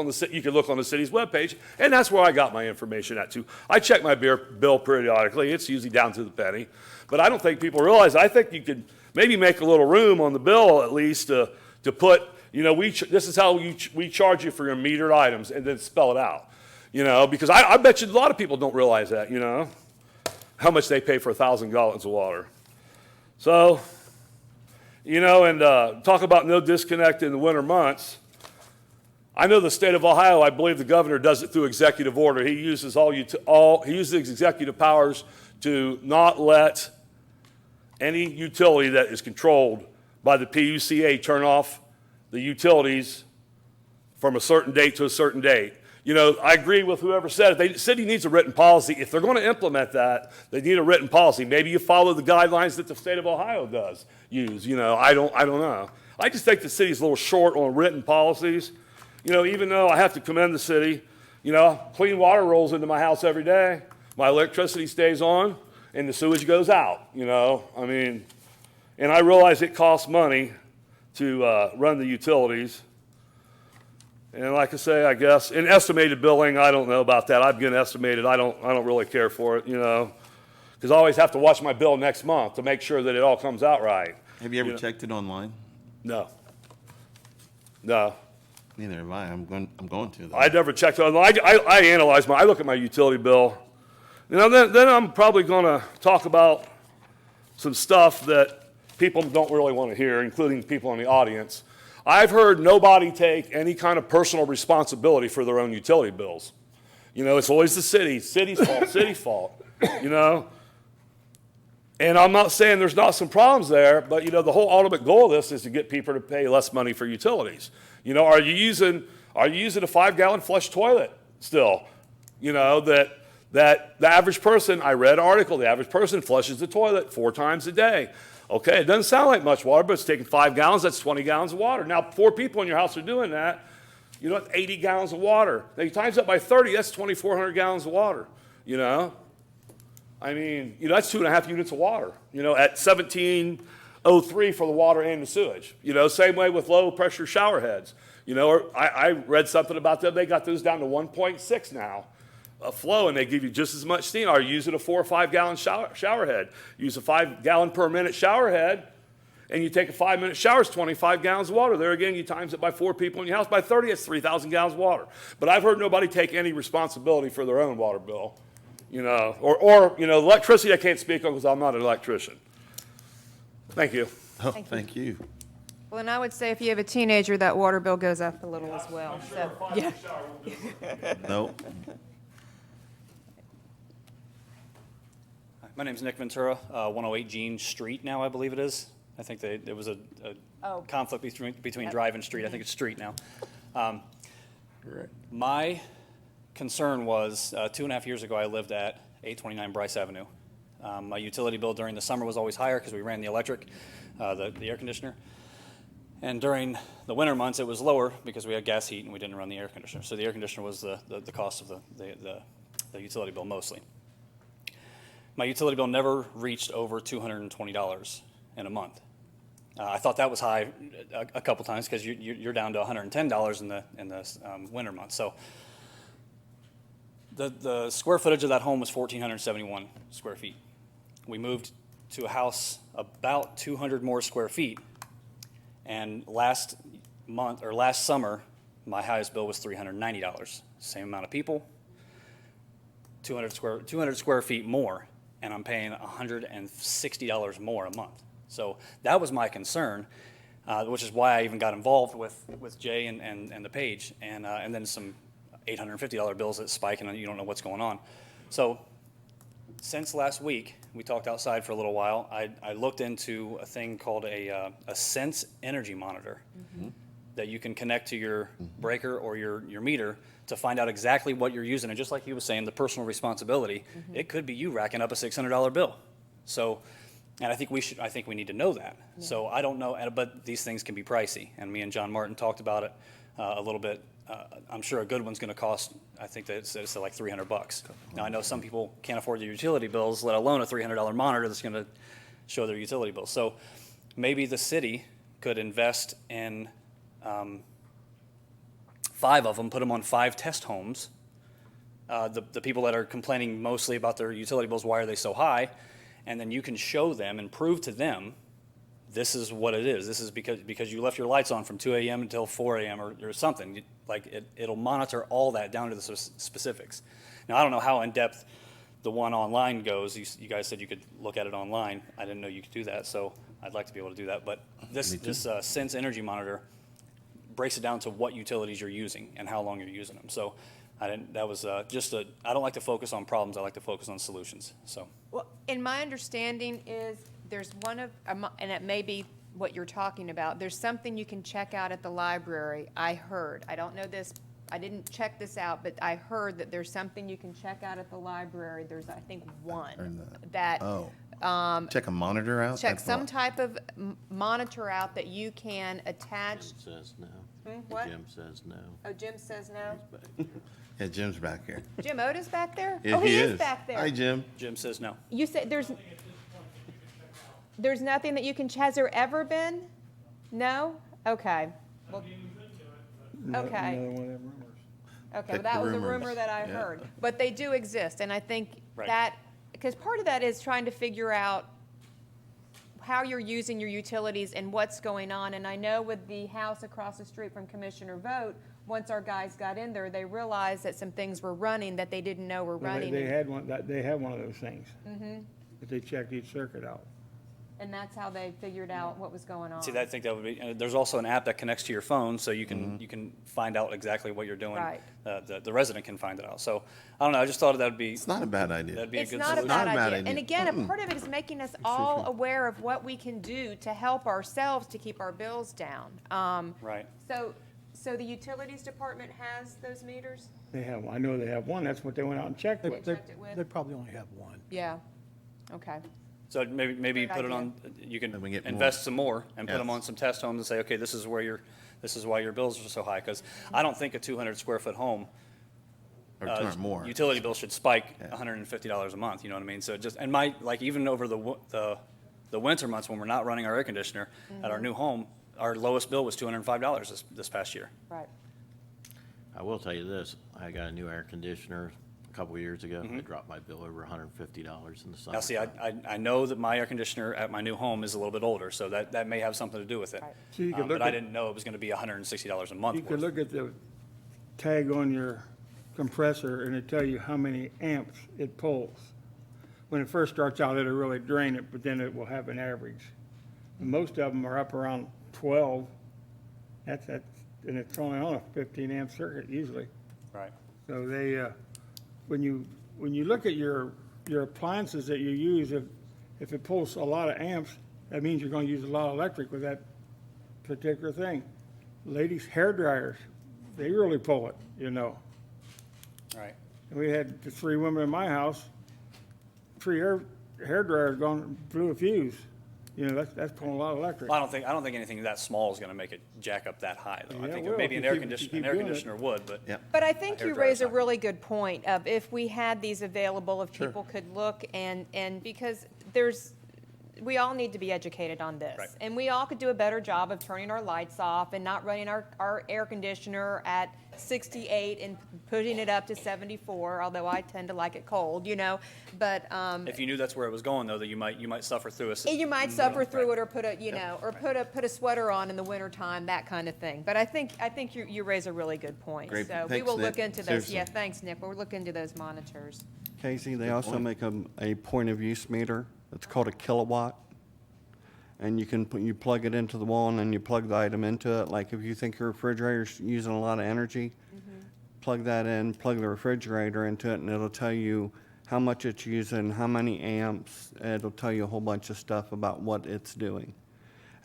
could look on the city's webpage, and that's where I got my information at too. I check my bill periodically. It's usually down to the penny. But I don't think people realize, I think you could maybe make a little room on the bill at least to put, you know, this is how we charge you for your metered items, and then spell it out. You know, because I bet you a lot of people don't realize that, you know, how much they pay for 1,000 gallons of water. So, you know, and talk about no disconnect in the winter months. I know the state of Ohio, I believe the governor does it through executive order. He uses he uses executive powers to not let any utility that is controlled by the PUCA turn off the utilities from a certain date to a certain date. You know, I agree with whoever said it. The city needs a written policy. If they're going to implement that, they need a written policy. Maybe you follow the guidelines that the state of Ohio does use. You know, I don't know. I just think the city's a little short on written policies. You know, even though I have to commend the city, you know, clean water rolls into my house every day. My electricity stays on, and the sewage goes out. You know, I mean, and I realize it costs money to run the utilities. And like I say, I guess, in estimated billing, I don't know about that. I've been estimated. I don't really care for it, you know, because I always have to watch my bill next month to make sure that it all comes out right. Have you ever checked it online? No. No. Neither have I. I'm going to, though. I never checked it online. I analyze I look at my utility bill. You know, then I'm probably going to talk about some stuff that people don't really want to hear, including people in the audience. I've heard nobody take any kind of personal responsibility for their own utility bills. You know, it's always the city's fault, city's fault, you know. And I'm not saying there's not some problems there, but, you know, the whole ultimate goal of this is to get people to pay less money for utilities. You know, are you using a 5-gallon flush toilet still? You know, that the average person, I read an article, the average person flushes the toilet 4 times a day. Okay, it doesn't sound like much water, but it's taking 5 gallons, that's 20 gallons of water. Now, 4 people in your house are doing that. You know, that's 80 gallons of water. Now, you times that by 30, that's 2,400 gallons of water, you know. I mean, you know, that's 2.5 units of water, you know, at $17.03 for the water and the sewage. You know, same way with low-pressure shower heads. You know, or I read something about them. They got those down to 1.6 now. A flow, and they give you just as much steam. Are you using a 4 or 5 gallon shower head? Use a 5 gallon per minute shower head, and you take a 5-minute shower, it's 25 gallons of water. There again, you times it by 4 people in your house. By 30, it's 3,000 gallons of water. But I've heard nobody take any responsibility for their own water bill. You know, or you know, electricity I can't speak on because I'm not an electrician. Thank you. Oh, thank you. Well, and I would say if you have a teenager, that water bill goes up a little as well, so, yeah. Nope. My name's Nick Ventura, 108 Jean Street now, I believe it is. I think there was a Oh. conflict between Drive and Street. I think it's Street now. Correct. My concern was, 2.5 years ago, I lived at 829 Bryce Avenue. My utility bill during the summer was always higher because we ran the electric, the air conditioner. And during the winter months, it was lower because we had gas heat and we didn't run the air conditioner. So the air conditioner was the cost of the utility bill mostly. My utility bill never reached over $220 in a month. I thought that was high a couple times because you're down to $110 in the winter months. So the square footage of that home was 1,471 square feet. We moved to a house about 200 more square feet, and last summer, my highest bill was $390. Same amount of people, 200 square feet more, and I'm paying $160 more a month. So that was my concern, which is why I even got involved with Jay and the page, and then some $850 bills that spike and you don't know what's going on. So since last week, we talked outside for a little while. I looked into a thing called a Sense energy monitor that you can connect to your breaker or your meter to find out exactly what you're using. And just like you were saying, the personal responsibility, it could be you racking up a $600 bill. So, and I think we need to know that. Yeah. So I don't know, but these things can be pricey. And me and John Martin talked about it a little bit. I'm sure a good one's going to cost, I think that it's like $300. Now I know some people can't afford their utility bills, let alone a $300 monitor that's going to show their utility bills. So maybe the city could invest in 5 of them, put them on 5 test homes. The people that are complaining mostly about their utility bills, why are they so high? And then you can show them and prove to them this is what it is. This is because you left your lights on from 2 a.m. until 4 a.m. or something. It'll monitor all that down to the specifics. Now, I don't know how in-depth the one online goes. You guys said you could look at it online. I didn't know you could do that, so I'd like to be able to do that. But this Sense energy monitor breaks it down to what utilities you're using and how long you're using them. So I don't like to focus on problems. I like to focus on solutions. So. Well, and my understanding is there's and it may be what you're talking about, there's something you can check out at the library. I heard, I don't know this, I didn't check this out, but I heard that there's something you can check out at the library. There's, I think, one that. Check a monitor out? Check That's some what? type of monitor out that you can attach. Jim says no. What? Jim says no. Oh, Jim says no? Yeah, Jim's back here. Jim Otis back there? Yeah, Oh, he is back there. Hi, Jim. Jim says no. You said there's nothing that you can, has there ever been? No? Okay. Well, okay. Another one of them rumors. Okay, Pick well, that the was a rumors. rumor that I Yeah. heard. But they do exist, and I think Right. that, because part of that is trying to figure out how you're using your utilities and what's going on. And I know with the house across the street from Commissioner Vogt, once our guys got in there, they realized that some things were running that they didn't know were Well, running. They had one of those things. But they checked each circuit out. And that's how they figured out what was going on. See, I think that would be, and there's also an app that connects to your phone, so you can find out exactly what you're doing. Right. The resident can find it out. So, I don't know, I just thought that would be, It's not a bad idea. that'd be a It's good not a solution. bad Not a bad idea. idea. And again, a part of it is making us all aware of what we can do to help ourselves to keep our bills down. Right. So the utilities department has those meters? They have, I know they have one, that's what they went out and checked with. checked it with? They probably only have one. Yeah, okay. So maybe Great put it idea. on, you can Then we get invest more. some more and put them Yes. on some test homes and say, okay, this is why your bills are so high. Because I don't think a 200 square foot home, Or turn more. utility bill should spike Yeah. $150 a month, you know what I mean? So even over the winter months when we're not running our air conditioner at our new home, our lowest bill was $205 this past year. Right. I will tell you this, I got a new air conditioner a couple of years ago. It dropped my bill over $150 in the summer. Now, see, I know that my air conditioner at my new home is a little bit older, so that may have something to do with it. Right. So you could look But I at- didn't know it was gonna be $160 a month You worth. could look at the tag on your compressor and it tell you how many amps it pulls. When it first starts out, it'll really drain it, but then it will have an average. And most of them are up around 12. That's, and it's only on a 15 amp circuit usually. Right. So they, when you look at your appliances that you use, if it pulls a lot of amps, that means you're gonna use a lot of electric with that particular thing. Ladies' hair dryers, they really pull it, you know. Right. And we had the 3 women in my house, 3 hair dryers gone, blew a fuse. You know, that's pulling a lot of electric. Well, I don't think anything that small is gonna make it jack up that high, though. I Yeah, think well, maybe if an you air keep- if you conditioner, keep an air doing it. conditioner would, but. Yep. But I think Hair you dryer's raise a not- really good point of if we had these available, if people could look and because we all need to be educated on this. Right. And we all could do a better job of turning our lights off and not running our air conditioner at 68 and putting it up to 74, although I tend to like it cold, you know, but, If you knew that's where it was going, though, that you might suffer through a. you might suffer through Right. it or put a, you know, or put a sweater on in the wintertime, that kind of thing. But I think you raise a really good point. Great. So we Thanks, will Nick. look into those. Seriously. Yeah, thanks, Nick. We'll look into those monitors. Casey, they also make a point of use meter. It's called a kilowatt. And you plug it into the wall and then you plug the item into it. Like if you think your refrigerator's using a lot of energy, plug that in, plug the refrigerator into it, and it'll tell you how much it's using, how many amps. It'll tell you a whole bunch of stuff about what it's doing.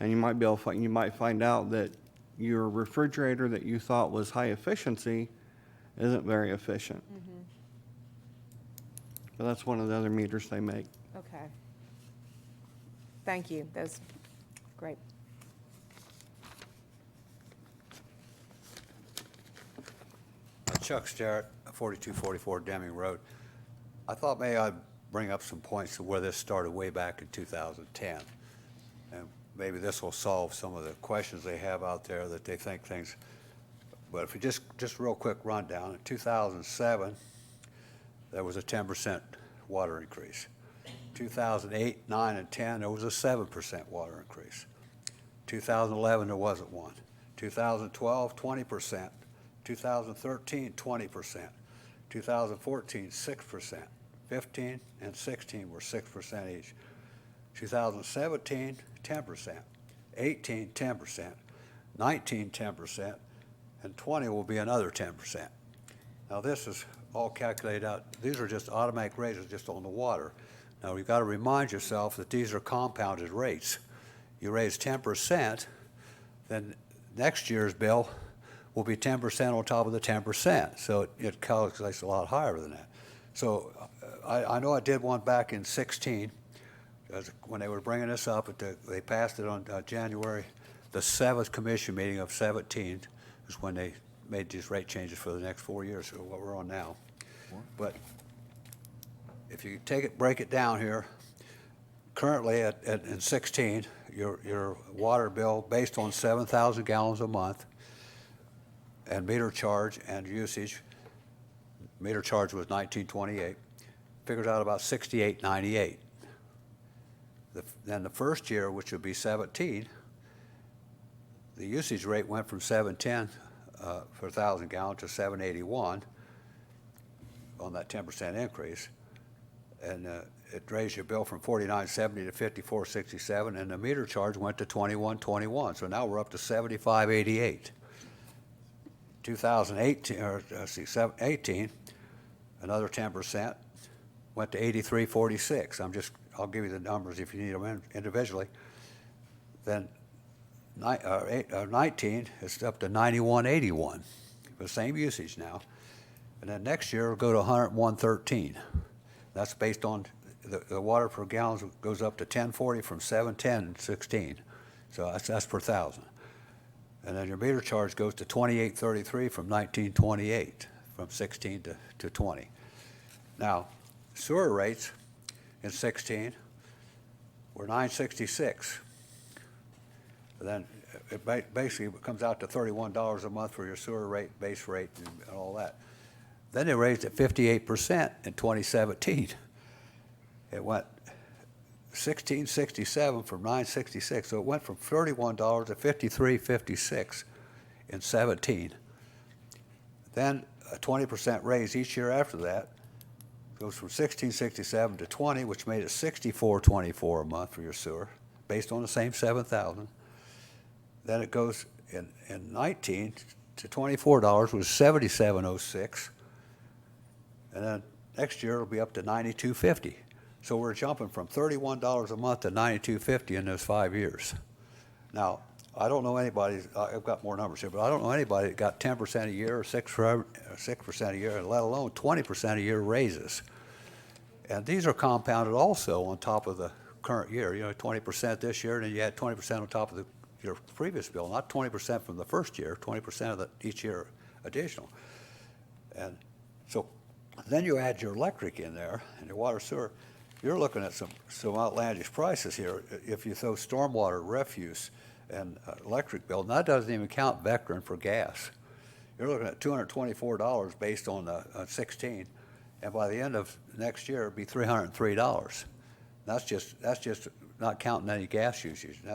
And you might find out that your refrigerator that you thought was high efficiency isn't very efficient. But that's one of the other meters they make. Okay. Thank you. That's great. Chuck Starrett, 4244 Deming Road. I thought maybe I'd bring up some points to where this started way back in 2010. And maybe this will solve some of the questions they have out there that they think things. But if we just real quick rundown, in 2007, there was a 10% water increase. 2008, 9, and 10, there was a 7% water increase. 2011, there wasn't one. 2012, 20%. 2013, 20%. 2014, 6%. 15 and 16 were 6% each. 2017, 10%. 18, 10%. 19, 10%. And 20 will be another 10%. Now this is all calculated out. These are just automatic raises just on the water. Now you've got to remind yourself that these are compounded rates. You raise 10%, then next year's bill will be 10% on top of the 10%. So it calculates a lot higher than that. So I know I did one back in 16, when they were bringing this up, they passed it on January, the 7th commission meeting of 17 is when they made these rate changes for the next 4 years, so what we're on now. But if you break it down here, currently in 16, your water bill based on 7,000 gallons a month and meter charge and usage, meter charge was $19.28, figures out about $68.98. Then the first year, which would be 17, the usage rate went from $7.10 for 1,000 gallons to $7.81 on that 10% increase. And it raised your bill from $49.70 to $54.67, and the meter charge went to $21.21. So now we're up to $75.88. 2018, another 10%, went to $83.46. I'll give you the numbers if you need them individually. Then 19, it's up to $91.81, the same usage now. And then next year, it'll go to $101.13. That's based on the water per gallon goes up to 1040 from 710 in 16. So that's per thousand. And then your meter charge goes to 2833 from 1928, from 16 to 20. Now, sewer rates in 16 were $9.66. Then it basically comes out to $31 a month for your sewer rate, base rate, and all that. Then they raised it 58% in 2017. It went $16.67 from $9.66, so it went from $31 to $53.56 in 17. Then a 20% raise each year after that goes from $16.67 to $20, which made it $64.24 a month for your sewer, based on the same 7,000. then it goes in 19 to $24 was $77.06. And then next year it'll be up to $92.50. So we're jumping from $31 a month to $92.50 in those 5 years. Now, I don't know anybody, I've got more numbers here, but I don't know anybody that got 10% a year or 6% a year, and let alone 20% a year raises. And these are compounded also on top of the current year. You know, 20% this year, and then you add 20% on top of your previous bill, not 20% from the first year, 20% of each year additional. And so then you add your electric in there and your water sewer. You're looking at some outlandish prices here. If you throw stormwater, refuse, and electric bill, and that doesn't even count Vectren for gas. You're looking at $224 based on 16, and by the end of next year, it'd be $303. That's just not counting any gas usage. And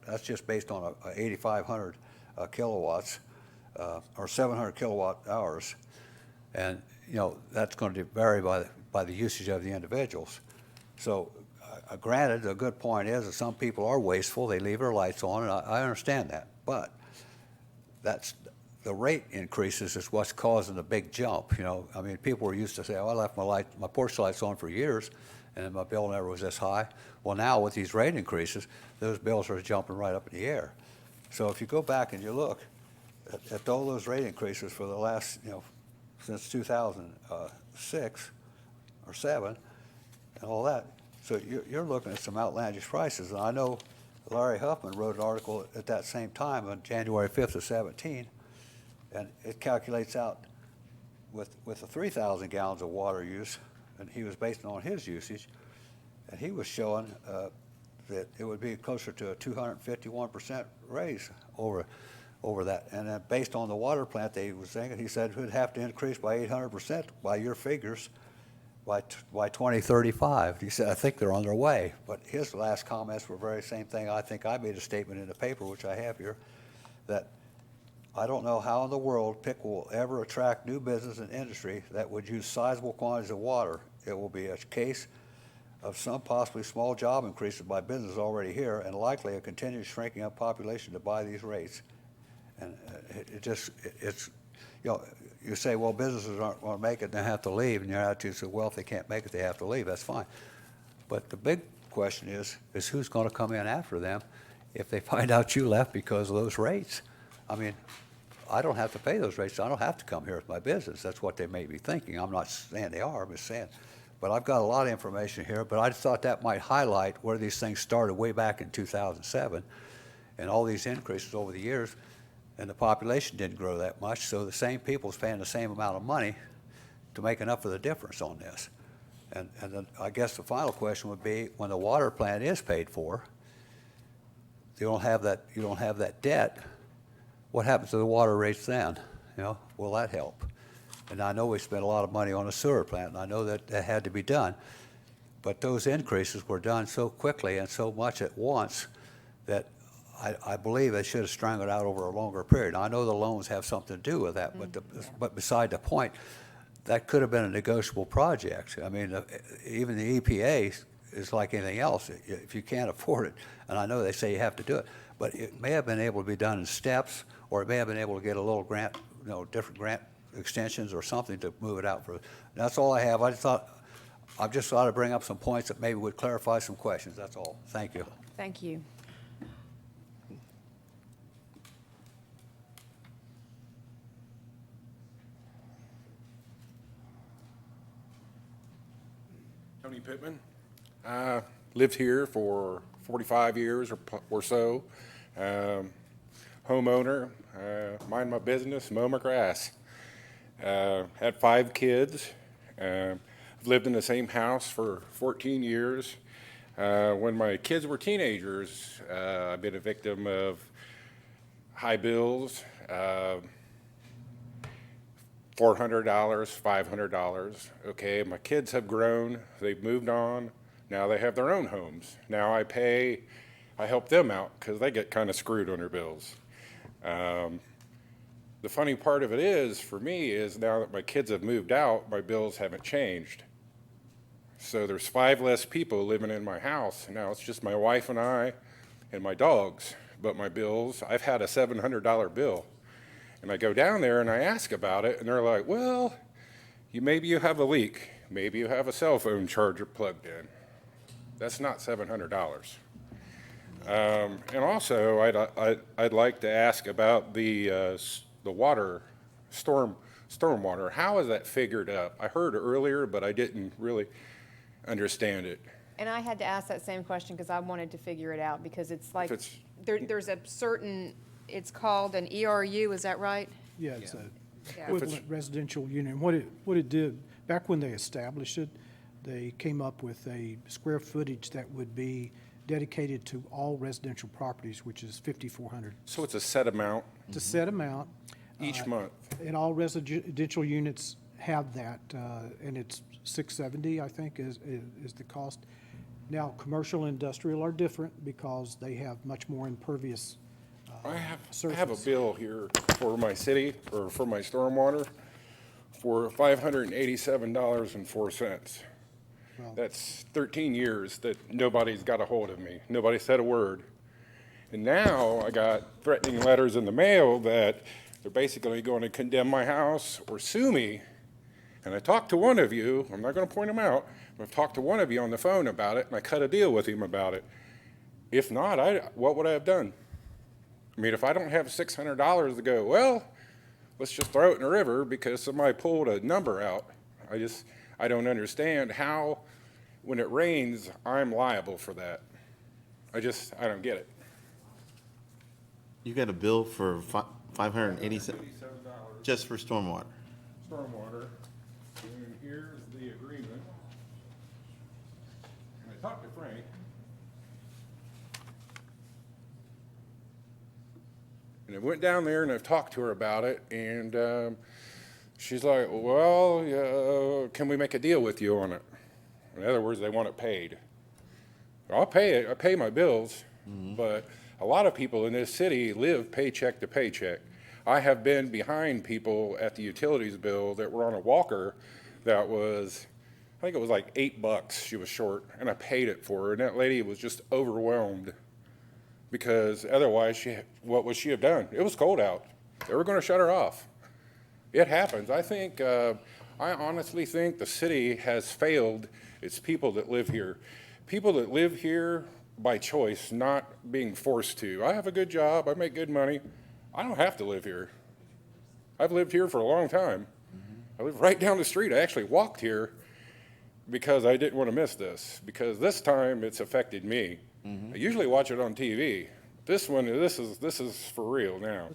that's just based on 8,500 kilowatts or 700 kilowatt hours, and you know that's going to vary by the usage of the individuals. So. Granted, the good point is that some people are wasteful. They leave their lights on, and I understand that. But that's the rate increases is what's causing the big jump. You know, I mean, people were used to say, "Oh, I left my porch lights on for years, and my bill never was this high." Well, now with these rate increases, those bills are jumping right up in the air. So if you go back and you look at all those rate increases for the last, you know, since 2006 or 7, and all that. So you're looking at some outlandish prices. And I know Larry Huffman wrote an article at that same time on January 5th of 17, and it calculates out with the 3,000 gallons of water use, and he was based on his usage, and he was showing that it would be closer to a 251% raise over that. And then based on the water plant that he was thinking, he said it would have to increase by 800% by your figures by 2035. He said, I think they're on their way. But his last comments were very same thing. I think I made a statement in the paper, which I have here, that I don't know how in the world Piqua will ever attract new business and industry that would use sizable quantities of water. It will be a case of some possibly small job increases by businesses already here and likely a continued shrinking of population to buy these rates. And it's, you know, you say, well, businesses aren't going to make it, they have to leave, and your attitude says, well, if they can't make it, they have to leave. That's fine. But the big question is who's going to come in after them if they find out you left because of those rates? I mean, I don't have to pay those rates. I don't have to come here with my business. That's what they may be thinking. I'm not saying they are. I'm just saying. But I've got a lot of information here, but I just thought that might highlight where these things started way back in 2007 and all these increases over the years. And the population didn't grow that much, so the same people's paying the same amount of money to make enough of the difference on this. And then I guess the final question would be, when the water plant is paid for, you don't have that debt. What happens to the water rates then? You know, will that help? And I know we spent a lot of money on a sewer plant, and I know that had to be done. But those increases were done so quickly and so much at once that I believe they should have strung it out over a longer period. Now, I know the loans have something to do with that, but beside the point, that could have been a negotiable project. I mean, even the EPA is like anything else. If you can't afford it, and I know they say you have to do it, but it may have been able to be done in steps, or it may have been able to get a little grant, you know, different grant extensions or something to move it out for. That's all I have. I just thought I'd bring up some points that maybe would clarify some questions. That's all. Thank you. Thank you. Tony Pittman. I lived here for 45 years or so. Homeowner, mind my business, mow my grass. Had 5 kids. I've lived in the same house for 14 years. When my kids were teenagers, I've been a victim of high bills. $400, $500. Okay, my kids have grown, they've moved on, now they have their own homes. Now I help them out because they get kind of screwed on their bills. The funny part of it is, for me, is now that my kids have moved out, my bills haven't changed. So there's 5 less people living in my house. Now it's just my wife and I and my dogs. But my bills, I've had a $700 bill. And I go down there and I ask about it, and they're like, well, maybe you have a leak. Maybe you have a cell phone charger plugged in. That's not $700. And also, I'd like to ask about the water, stormwater. How is that figured up? I heard earlier, but I didn't really understand it. And I had to ask that same question because I wanted to figure it out, because it's like, there's a certain, it's called an ERU, is that right? Yeah, it's a Yeah. equivalent residential unit. And what it did, back when they established it, they came up with a square footage that would be dedicated to all residential properties, which is 5,400. So it's a set amount It's a set amount. each month? And all residential units have that, and it's $670, I think, is the cost. Now, commercial and industrial are different because they have much more impervious I have a surface. bill here for my city, or for my stormwater, for $587.04. Well- That's 13 years that nobody's got a hold of me. Nobody said a word. And now I got threatening letters in the mail that they're basically going to condemn my house or sue me. And I talked to one of you, I'm not going to point him out, but I've talked to one of you on the phone about it, and I cut a deal with him about it. If not, what would I have done? I mean, if I don't have $600 to go, well, let's just throw it in the river because somebody pulled a number out. I don't understand how, when it rains, I'm liable for that. I don't get it. You got a bill for $587 just for stormwater. Stormwater, and here's the agreement. And I talked to Frank. And I went down there and I've talked to her about it, and she's like, well, can we make a deal with you on it? In other words, they want it paid. I'll pay it, I pay my bills, but a lot of people in this city live paycheck to paycheck. I have been behind people at the utilities bill that were on a walker that was, I think it was like $8 she was short, and I paid it for her, and that lady was just overwhelmed. Because otherwise, what would she have done? It was cold out. They were going to shut her off. It happens. I honestly think the city has failed its people that live here. People that live here by choice, not being forced to. I have a good job. I make good money. I don't have to live here. I've lived here for a long time. I live right down the street. I actually walked here because I didn't want to miss this. Because this time, it's affected me. I usually watch it on TV. This is for real now.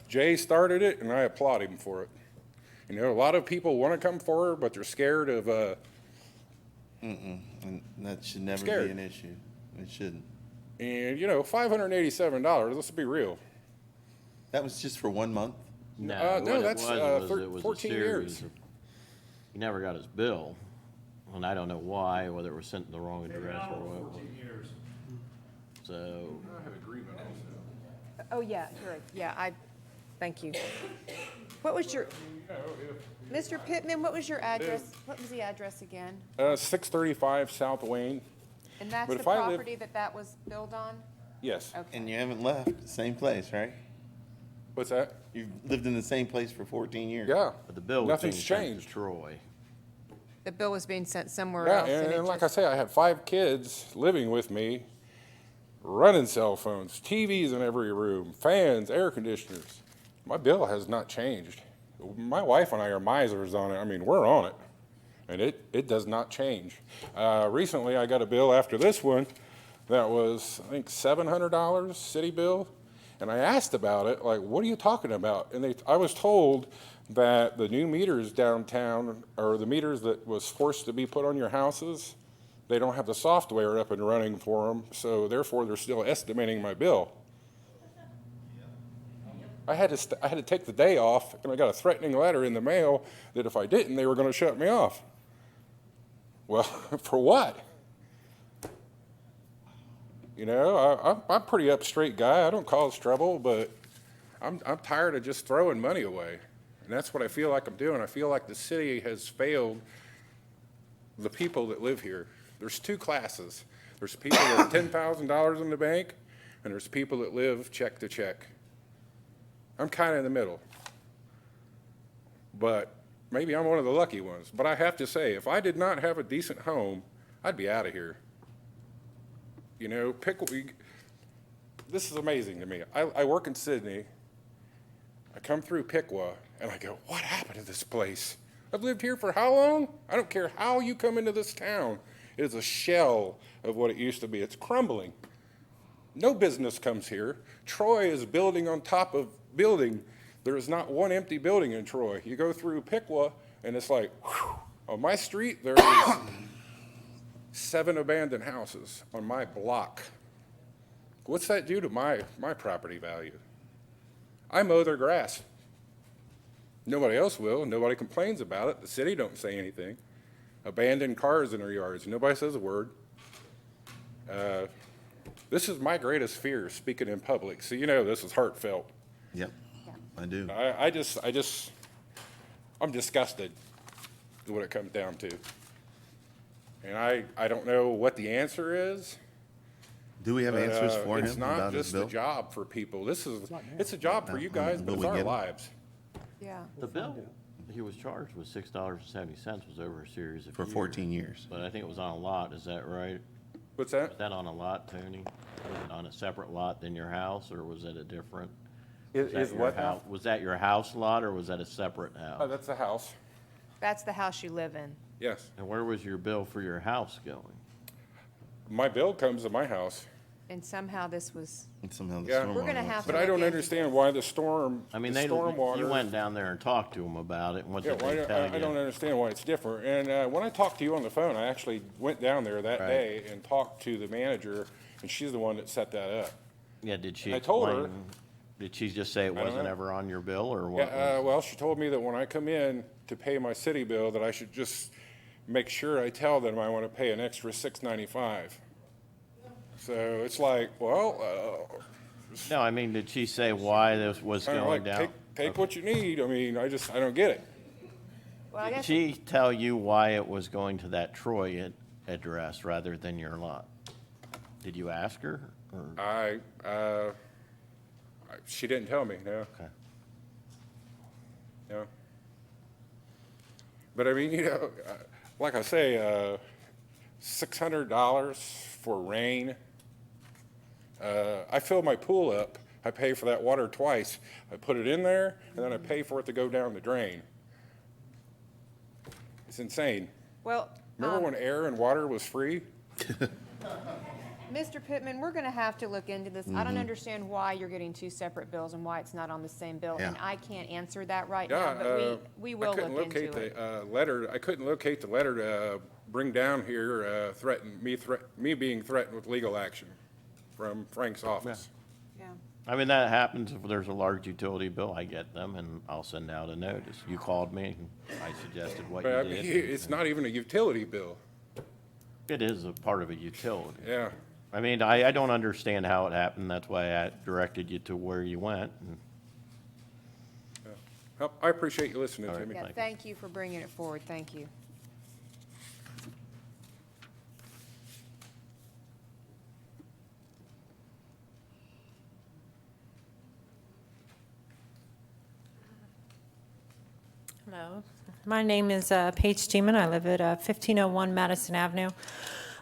Jay started it, and I applaud him for it. You know, a lot of people want to come forward, but they're scared of. And that should never Scared. be an issue. It shouldn't. And you know, $587. Let's be real. That was just for 1 month? No, no, what it that's, was it was a 14 series years. of- He never got his bill, and I don't know why, whether it was sent to the wrong address or what. So, I have agreement also. Oh, yeah, good, yeah, thank you. What was your, Mr. Pittman, what was your address? What was the address again? 635 South Wayne. And that's But the if I live- property that was built on? Yes. Okay. And you haven't left the same place, right? What's that? You've lived in the same place for 14 years. Yeah. but the bill was being Nothing's sent to changed. Troy. The bill was being sent somewhere Yeah, else? and it like I just- say, I have 5 kids living with me, running cell phones, TVs in every room, fans, air conditioners. My bill has not changed. My wife and I are misers on it. I mean, we're on it, and it does not change. Recently, I got a bill after this one that was, I think, $700 city bill, and I asked about it, like, what are you talking about? And I was told that the new meters downtown, or the meters that was forced to be put on your houses, they don't have the software up and running for them, so therefore they're still estimating my bill. I had to take the day off, and I got a threatening letter in the mail that if I didn't, they were going to shut me off. Well, for what? You know, I'm a pretty up straight guy. I don't cause trouble, but I'm tired of just throwing money away, and that's what I feel like I'm doing. I feel like the city has failed the people that live here. There's 2 classes. There's people with $10,000 in the bank, and there's people that live check to check. I'm kind of in the middle. But maybe I'm one of the lucky ones. But I have to say, if I did not have a decent home, I'd be out of here. You know, this is amazing to me. I work in Sydney. I come through Piqua, and I go, what happened to this place? I've lived here for how long? I don't care how you come into this town. It is a shell of what it used to be. It's crumbling. No business comes here. Troy is building on top of building. There is not one empty building in Troy. You go through Piqua, and it's like, whew. On my street, there is 7 abandoned houses on my block. What's that do to my property value? I mow their grass. Nobody else will. Nobody complains about it. The city don't say anything. Abandoned cars in their yards. Nobody says a word. This is my greatest fear, speaking in public. So you know this is heartfelt. Yep, I do. I'm disgusted is what it comes down to. And I don't know what the answer is. Do we have answers for him It's not about his just a bill? job for people. It's a job for you guys, but Will it's we our get it? lives. Yeah. The bill he was charged with $6.70 was over a series of For years. 14 years. But I think it was on a lot, is that right? What's Was that? that on a lot, Tony? Was it on a separate lot than your house, or was it a different? Is that your what now? house- Was that your house lot, or was that a separate Oh, house? that's a house. That's the house you live in. Yes. And where was your bill for your house going? My bill comes to my house. And somehow this was, And somehow the Yeah. stormwater We're gonna was- have But to I don't look into understand why the storm, I mean, the stormwater. you went down there and talked to them about it, and what Yeah, did why, they tell you? I don't understand why it's different. And when I talked to you on the phone, I actually went down there that Right. day and talked to the manager, and she's the one that set that up. Yeah, did she I told her- explain- Did she just say it don't wasn't know. ever on your bill, or what? Yeah, well, she told me that when I come in to pay my city bill, that I should just make sure I tell them I want to pay an extra $6.95. So it's like, well, No, I mean, did she say why this was kind of going like, down? take what you need. I mean, I don't get it. well, I Did guess, she tell you why it was going to that Troy address rather than your lot? Did you ask her? Or- She didn't tell me, no. Okay. No. But I mean, you know, like I say, $600 for rain. I fill my pool up. I pay for that water twice. I put it in there, and then I pay for it to go down the drain. It's insane. well, Remember when air and water was free? Mr. Pittman, we're gonna have to look into this. I don't understand why you're getting 2 separate bills and why it's not on the same bill. And Yeah. I can't answer that right now, Yeah, but we will I couldn't look into locate it. the letter. I couldn't locate the letter to bring down here, me being threatened with legal action from Frank's office. Yeah. I mean, that happens if there's a large utility bill, I get them, and I'll send out a notice. You called me, and I suggested what But I you mean, did. it's not even a utility bill. It is a part of a utility. Yeah. I mean, I don't understand how it happened, that's why I directed you to where you went. And Well, I appreciate you listening All to right. me. Yeah, thank you for bringing it forward. Thank you. Hello, my name is Paige Steeman. I live at 1501 Madison Avenue.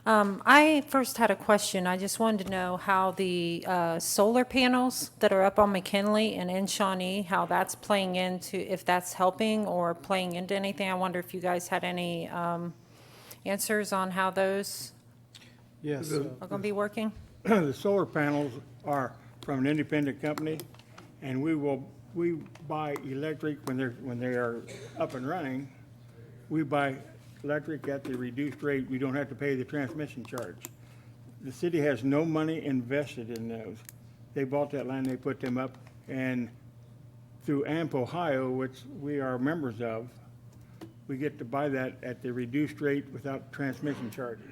I first had a question. I just wanted to know how the solar panels that are up on McKinley and in Shawnee, how that's playing into, if that's helping or playing into anything. I wonder if you guys had any answers on how those Yes, are going to be working? The solar panels are from an independent company, and we buy electric when they are up and running. We buy electric at the reduced rate. We don't have to pay the transmission charge. The city has no money invested in those. They bought that land, they put them up, and through AMP Ohio, which we are members of, we get to buy that at the reduced rate without transmission charges.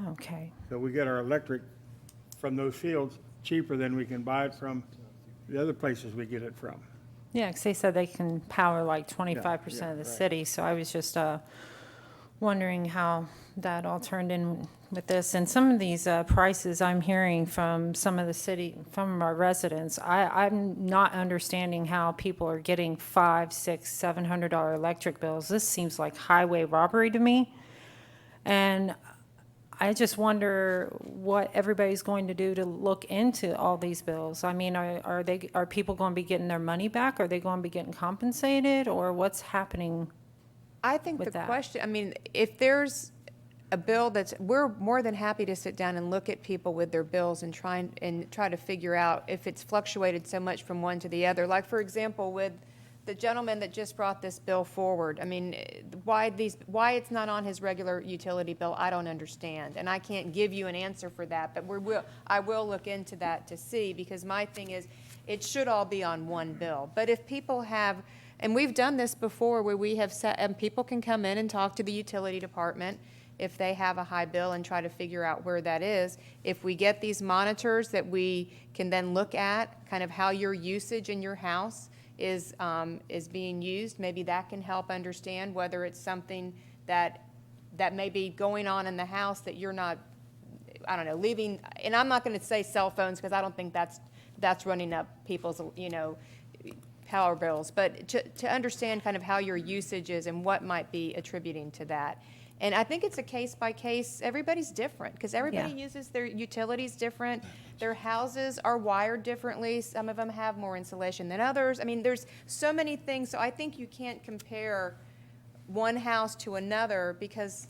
Okay. So we get our electric from those fields cheaper than we can buy it from the other places we get it from. Yeah, because they said they can power like 25% of the right. city, so I was just wondering how that all turned in with this. And some of these prices I'm hearing from some of the city, from our residents, I'm not understanding how people are getting $500, $600, $700 electric bills. This seems like highway robbery to me. And I just wonder what everybody's going to do to look into all these bills. I mean, are people going to be getting their money back? Are they going to be getting compensated, or what's happening? I think the with that. question, I mean, if there's a bill that's, we're more than happy to sit down and look at people with their bills and try to figure out if it's fluctuated so much from one to the other. Like, for example, with the gentleman that just brought this bill forward, I mean, why it's not on his regular utility bill, I don't understand. And I can't give you an answer for that, but I will look into that to see, because my thing is, it should all be on one bill. But if people have, and we've done this before where we have set, and people can come in and talk to the utility department if they have a high bill and try to figure out where that is. If we get these monitors that we can then look at, kind of how your usage in your house is being used, maybe that can help understand whether it's something that may be going on in the house that you're not, I don't know, leaving. And I'm not going to say cell phones, because I don't think that's running up people's, power bills, but to understand kind of how your usage is and what might be attributing to that. And I think it's a case by case. Everybody's different, because everybody uses their utilities different. Their houses are wired differently. Some of them have more insulation than others. I mean, there's so many things. So I think you can't compare one house to another, because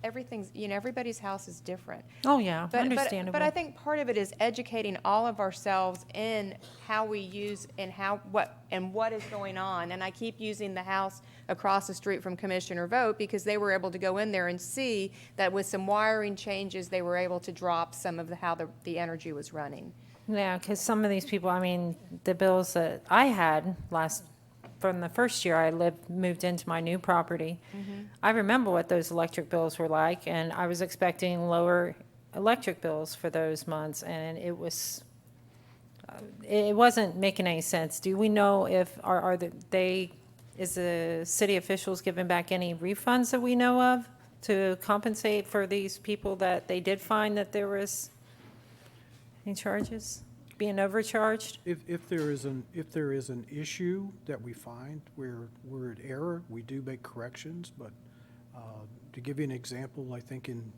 everything's, everybody's house is different. Oh, yeah, But understandable. I think part of it is educating all of ourselves in how we use and what is going on. And I keep using the house across the street from Commissioner Vogt, because they were able to go in there and see that with some wiring changes, they were able to drop some of how the energy was running. Yeah, because some of these people, I mean, the bills that I had from the first year I moved into my new property, I remember what those electric bills were like, and I was expecting lower electric bills for those months, and it wasn't making any sense. Do we know if is the city officials giving back any refunds that we know of to compensate for these people that they did find that there was any charges being overcharged? If there is an issue that we find where we're at error, we do make corrections. But to give you an example, I think in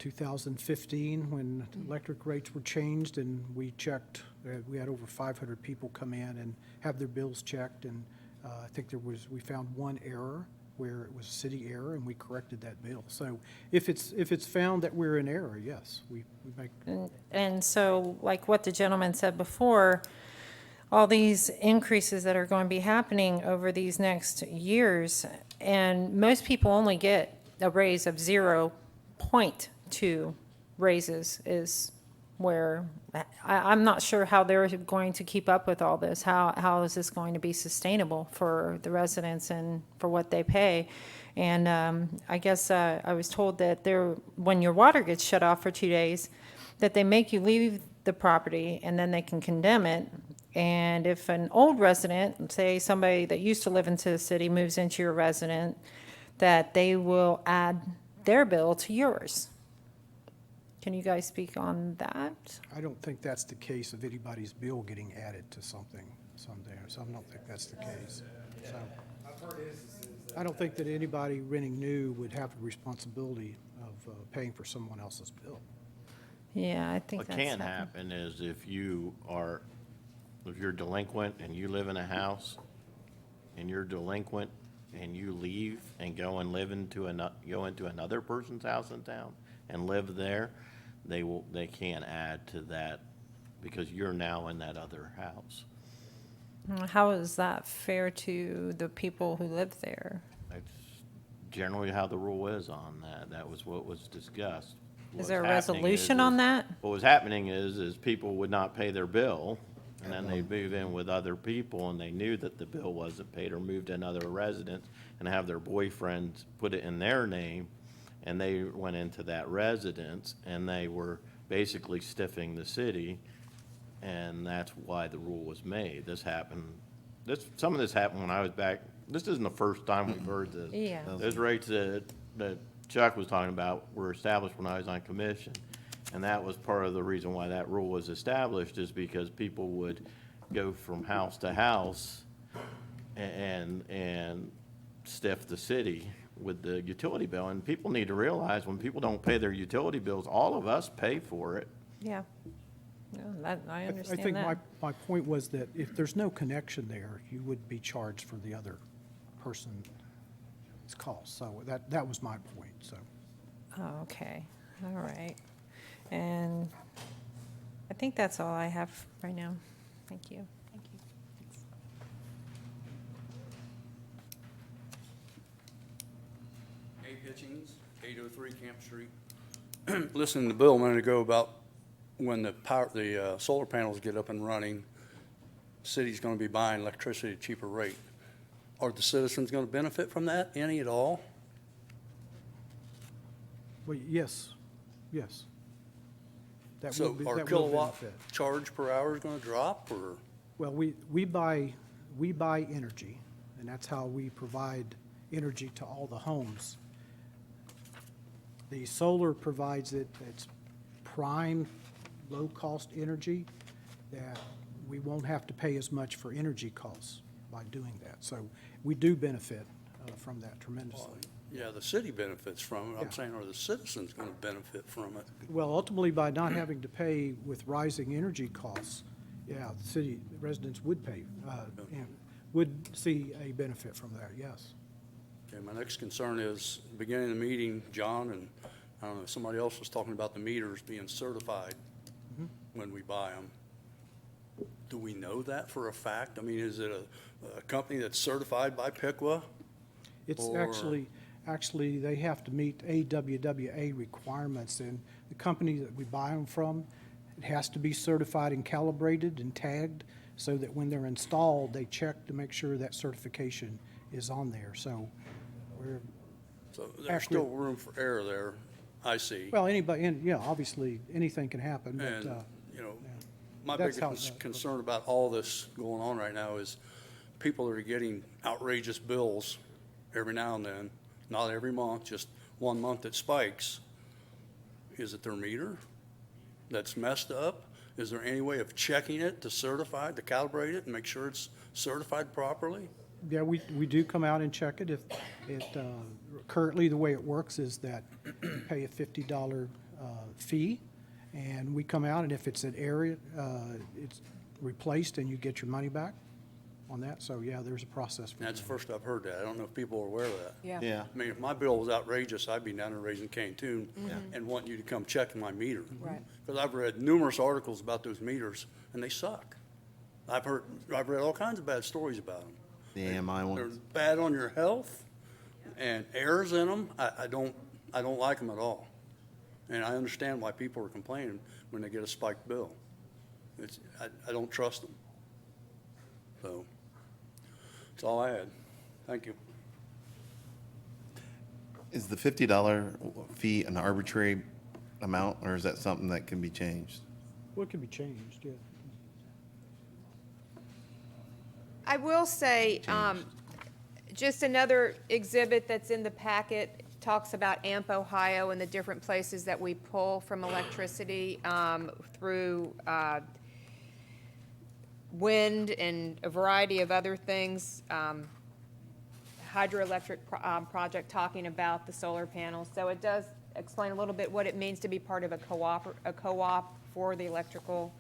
2015, when electric rates were changed and we checked, we had over 500 people come in and have their bills checked, and I think we found one error where it was a city error, and we corrected that bill. So if it's found that we're in error, yes, we make. And so, like what the gentleman said before, all these increases that are going to be happening over these next years, and most people only get a raise of 0.2 raises is where I'm not sure how they're going to keep up with all this. How is this going to be sustainable for the residents and for what they pay? And I guess I was told that when your water gets shut off for 2 days, that they make you leave the property and then they can condemn it. And if an old resident, say somebody that used to live into the city, moves into your resident, that they will add their bill to yours. Can you guys speak on that? I don't think that's the case of anybody's bill getting added to something someday. So I don't think that's the case. So I don't think that anybody renting new would have the responsibility of paying for someone else's bill. Yeah, I think What that's can happen is if you're delinquent and you live in a house and you're delinquent and you leave and go into another person's house in town and live there, they can't add to that because you're now in that other house. How is that fair to the people who live there? That's generally how the rule is on that. That was what was discussed. Is there a resolution on that? What was happening is people would not pay their bill, and then they'd move in with other people, and they knew that the bill wasn't paid, or moved to another residence and have their boyfriends put it in their name, and they went into that residence, and they were basically stiffing the city, and that's why the rule was made. Some of this happened when I was back. This isn't the first time we've heard this. Yeah. There's rates that that Chuck was talking about were established when I was on commission. And that was part of the reason why that rule was established, is because people would go from house to house and stiff the city with the utility bill. And people need to realize when people don't pay their utility bills, all of us pay for it. Yeah. Yeah, that, I I understand think that. my point was that if there's no connection there, you would be charged for the other person's cost. So that was my point, so. Oh, okay, all right. And I think that's all I have right now. Thank you. Thank you. Dave Hitchings, 803 Camp Street. Listening to Bill a minute ago about when the solar panels get up and running, the city's going to be buying electricity at a cheaper rate. Are the citizens going to benefit from that, any at all? Well, yes, yes. That So will be- our that will kilowatt benefit. charge per hour is going to drop, or? Well, we buy energy, and that's how we provide energy to all the homes. The solar provides it, it's prime, low-cost energy, that we won't have to pay as much for energy costs by doing that. So we do benefit from that tremendously. Yeah, the city benefits from it. I'm Yeah. saying, are the citizens going to benefit from it? Well, ultimately, by not having to pay with rising energy costs, yeah, the city residents would pay, and would see a benefit from that, yes. Okay, my next concern is, beginning of the meeting, John, and I don't know, somebody else was talking about the meters being certified when we buy them. Do we know that for a fact? I mean, is it a company that's certified by Piqua? It's Or- actually, they have to meet AWWA requirements, and the company that we buy them from, it has to be certified and calibrated and tagged, so that when they're installed, they check to make sure that certification is on there, so we're, So there's Actually- still room for error there, I see. well, anybody, and, yeah, obviously, anything can happen, but, And, you know, my That's how biggest it- concern about all this going on right now is people are getting outrageous bills every now and then, not every month, just 1 month it spikes. Is it their meter that's messed up? Is there any way of checking it to certify, to calibrate it and make sure it's certified properly? yeah, we do come out and check it. If it, currently, the way it works is that you pay a $50 fee, and we come out, and if it's an area, it's replaced, and you get your money back on that. So, yeah, there's a process for that. That's the first I've heard that. I don't know if people are aware of that. Yeah. Yeah. I mean, if my bill was outrageous, I'd be down there raising Cane tune and wanting you to come check my meter. Right. Because I've read numerous articles about those meters, and they suck. I've read all kinds of bad stories about them. The AMI They're ones. bad on your health, and errors in them. I don't like them at all. And I understand why people are complaining when they get a spiked bill. I don't trust them. So, that's all I had. Thank you. Is the $50 fee an arbitrary amount, or is that something that can be changed? Well, it can be changed, yeah. I will say, just another exhibit that's in the packet talks about AMP Ohio and the different places that we pull from electricity through wind and a variety of other things. Hydroelectric project talking about the solar panels. So it does explain a little bit what it means to be part of a co-op for the electrical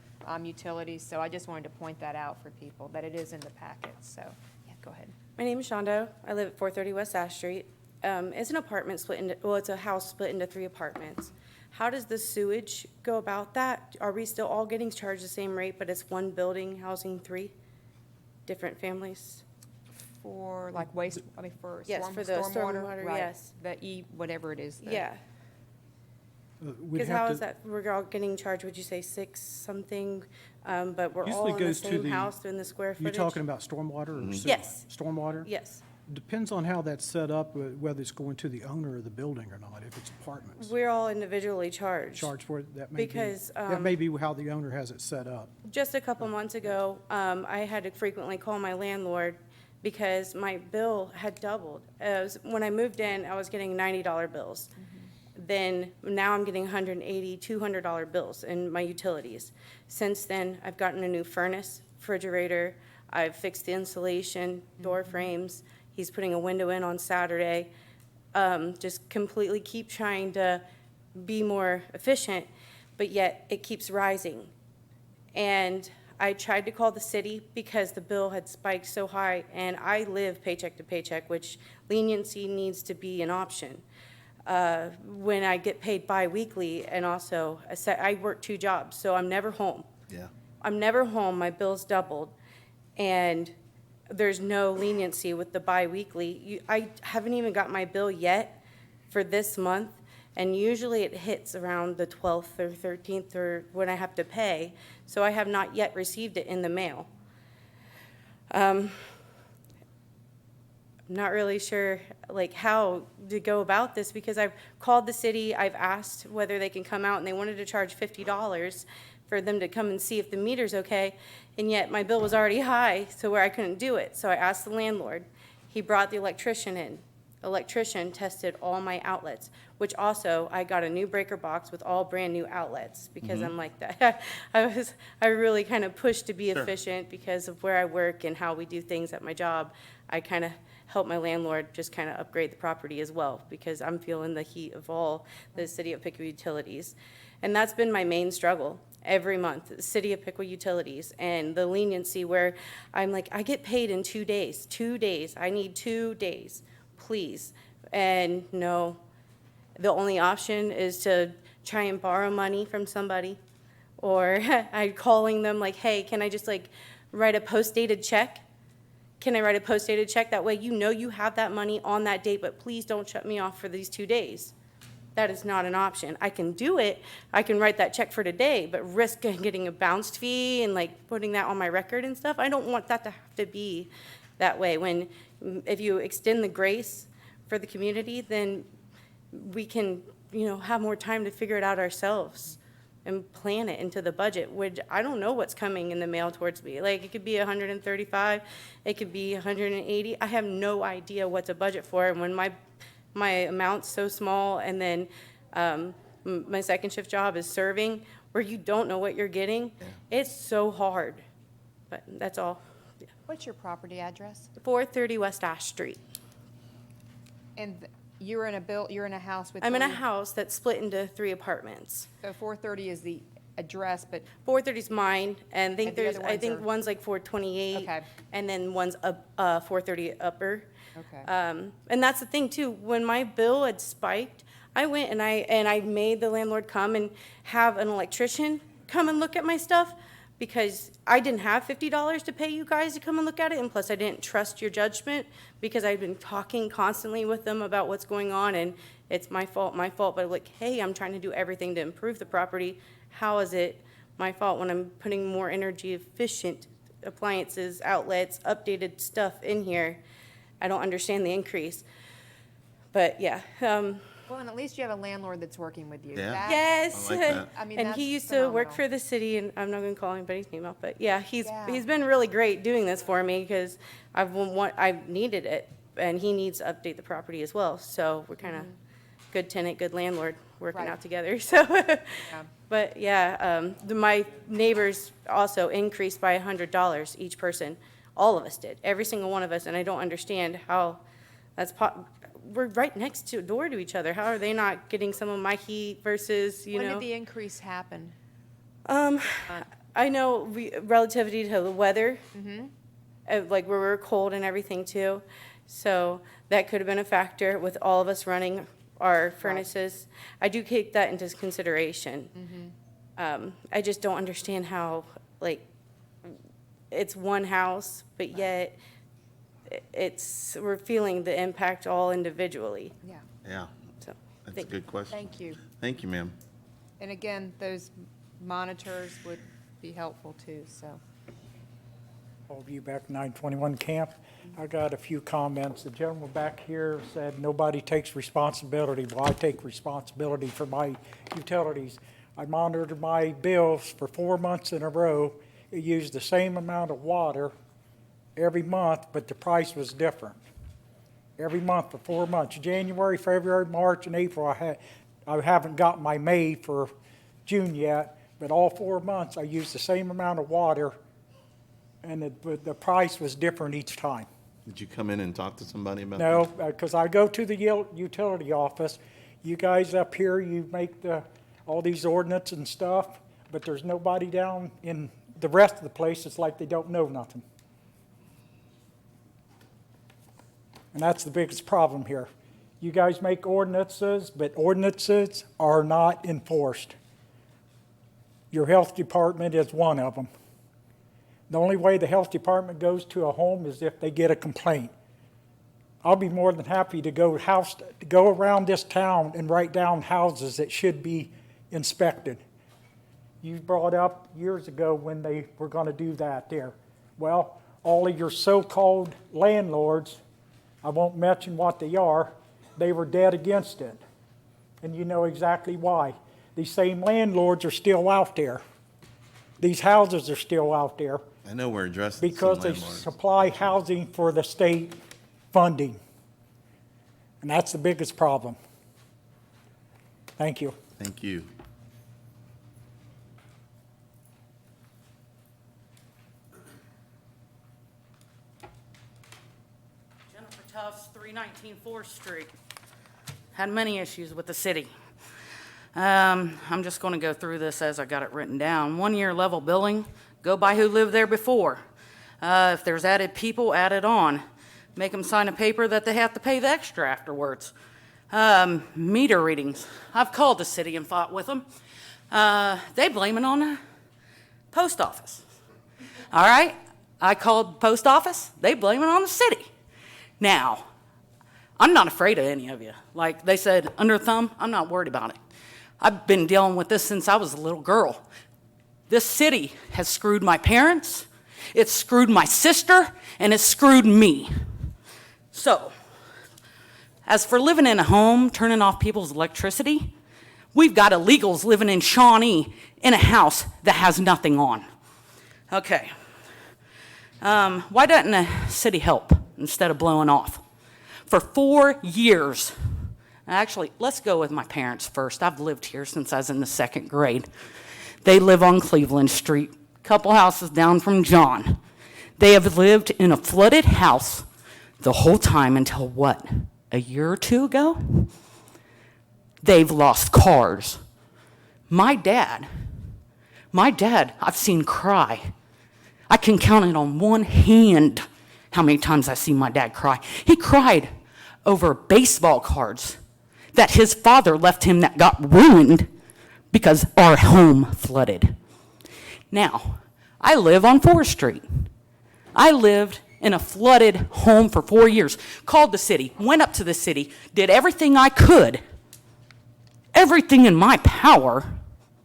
utilities. So I just wanted to point that out for people, that it is in the packet. So, yeah, go ahead. My name is Shondo. I live at 430 West Ash Street. It's an apartment split into, well, it's a house split into 3 apartments. How does the sewage go about that? Are we still all getting charged the same rate, but it's one building housing 3 different families? For like waste, I mean, for Yes, for the stormwater, right, yes. the whatever it is. Yeah, We'd because have how to- is that, we're all getting charged, would you say 6 something? But we're all Usually in the goes to same the- house doing the square You're footage? talking about stormwater or sewer? Yes. Stormwater? Yes. Depends on how that's set up, whether it's going to the owner of the building or not, if it's apartments. We're all individually charged. Charged for it, that may be, Because, that may be how the owner has it set up. Just a couple months ago, I had to frequently call my landlord because my bill had doubled. When I moved in, I was getting $90 bills. Then now I'm getting $180, $200 bills in my utilities. Since then, I've gotten a new furnace, refrigerator, I've fixed the insulation, door frames. He's putting a window in on Saturday. Just completely keep trying to be more efficient, but yet it keeps rising. And I tried to call the city because the bill had spiked so high, and I live paycheck to paycheck, which leniency needs to be an option. When I get paid bi-weekly, and also I work 2 jobs, so I'm never home. Yeah. I'm never home, my bill's doubled, and there's no leniency with the bi-weekly. I haven't even got my bill yet for this month, and usually it hits around the 12th or 13th or when I have to pay, so I have not yet received it in the mail. I'm not really sure like how to go about this because I've called the city, I've asked whether they can come out, and they wanted to charge $50 for them to come and see if the meter's okay, and yet my bill was already high, so where I couldn't do it. So I asked the landlord. He brought the electrician in. Electrician tested all my outlets, which also I got a new breaker box with all brand new outlets because I'm like that. I really kind of pushed to be efficient because of where I work and how we do things at my job. I kind of help my landlord just kind of upgrade the property as well because I'm feeling the heat of all the city of Piqua utilities. And that's been my main struggle every month, the city of Piqua utilities and the leniency where I'm like, I get paid in 2 days, 2 days. I need 2 days, please. And no, the only option is to try and borrow money from somebody, or I'm calling them like, hey, can I just like write a post-dated check? Can I write a post-dated check? That way you know you have that money on that date, but please don't shut me off for these 2 days. That is not an option. I can do it. I can write that check for today, but risk getting a bounced fee and like putting that on my record and stuff. I don't want that to have to be that way. When, if you extend the grace for the community, then we can, you know, have more time to figure it out ourselves and plan it into the budget, which I don't know what's coming in the mail towards me. Like, it could be 135, it could be 180. I have no idea what to budget for. And when my amount's so small, and then my second shift job is serving, where you don't know what you're getting, it's so hard. But that's all. What's your property address? 430 West Ash Street. And you're in a house with. I'm in a 3 house that's split into 3 apartments. So 430 is the address, but 430 is mine, and I think And the there's, other I ones think are- one's like 428. Okay. And then one's 430 upper. Okay. And that's the thing too, when my bill had spiked, I went and I made the landlord come and have an electrician come and look at my stuff because I didn't have $50 to pay you guys to come and look at it, and plus I didn't trust your judgment because I've been talking constantly with them about what's going on, and it's my fault, but like, hey, I'm trying to do everything to improve the property. How is it my fault when I'm putting more energy efficient appliances, outlets, updated stuff in here? I don't understand the increase. But yeah, well, and at least you have a landlord that's working with you. Yeah. That- yes. I like that. I mean, And that's he used to work phenomenal. for the city, and I'm not gonna call anybody's name out, but yeah, Yeah. he's been really great doing this for me because I've needed it, and he needs to update the property as well. So we're kind of good tenant, good landlord working Right. out together. So, but yeah, my neighbors also increased by $100 each person. All of us did, every single one of us, and I don't understand how that's we're right next to door to each other. How are they not getting some of my heat versus, you When know? did the increase happen? I know relativity to the weather, like where we're cold and everything too. So that could have been a factor with all of us running our furnaces. I do take that into consideration. I just don't understand how, like, it's one house, but yet we're feeling the impact all individually. Yeah, Yeah, So, that's a thank- good question. thank you. Thank you, ma'am. And again, those monitors would be helpful too, so. All of you back 921 camp. I got a few comments. The gentleman back here said nobody takes responsibility. Well, I take responsibility for my utilities. I monitored my bills for 4 months in a row. It used the same amount of water every month, but the price was different. Every month for 4 months, January, February, March, and April, I haven't got my May for June yet, but all 4 months I used the same amount of water, and the price was different each time. Did you come in and talk to somebody about that? No, because I go to the utility office. You guys up here, you make all these ordinance and stuff, but there's nobody down in the rest of the place. It's like they don't know nothing. And that's the biggest problem here. You guys make ordinances, but ordinances are not enforced. Your health department is one of them. The only way the health department goes to a home is if they get a complaint. I'll be more than happy to go around this town and write down houses that should be inspected. You brought up years ago when they were going to do that there. Well, all of your so-called landlords, I won't mention what they are, they were dead against it. And you know exactly why. These same landlords are still out there. These houses are still out there. I know we're addressing some Because they landlords. supply housing for the state funding. And that's the biggest problem. Thank you. Thank you. Jennifer Tufts, 319 4th Street. Had many issues with the city. I'm just going to go through this as I got it written down. 1 year level billing, go by who lived there before. If there's added people, add it on. Make them sign a paper that they have to pay the extra afterwards. Meter readings. I've called the city and fought with them. They blame it on the post office. All right? I called post office. They blame it on the city. Now, I'm not afraid of any of you. Like they said, under thumb, I'm not worried about it. I've been dealing with this since I was a little girl. This city has screwed my parents, it's screwed my sister, and it's screwed me. So, as for living in a home, turning off people's electricity, we've got illegals living in Shawnee in a house that has nothing on. Okay. Why doesn't the city help instead of blowing off? For 4 years, actually, let's go with my parents first. I've lived here since I was in the 2nd grade. They live on Cleveland Street, a couple houses down from John. They have lived in a flooded house the whole time until what, a year or two ago? They've lost cars. My dad, I've seen cry. I can count it on one hand how many times I see my dad cry. He cried over baseball cards that his father left him that got ruined because our home flooded. Now, I live on 4th Street. I lived in a flooded home for 4 years, called the city, went up to the city, did everything I could, everything in my power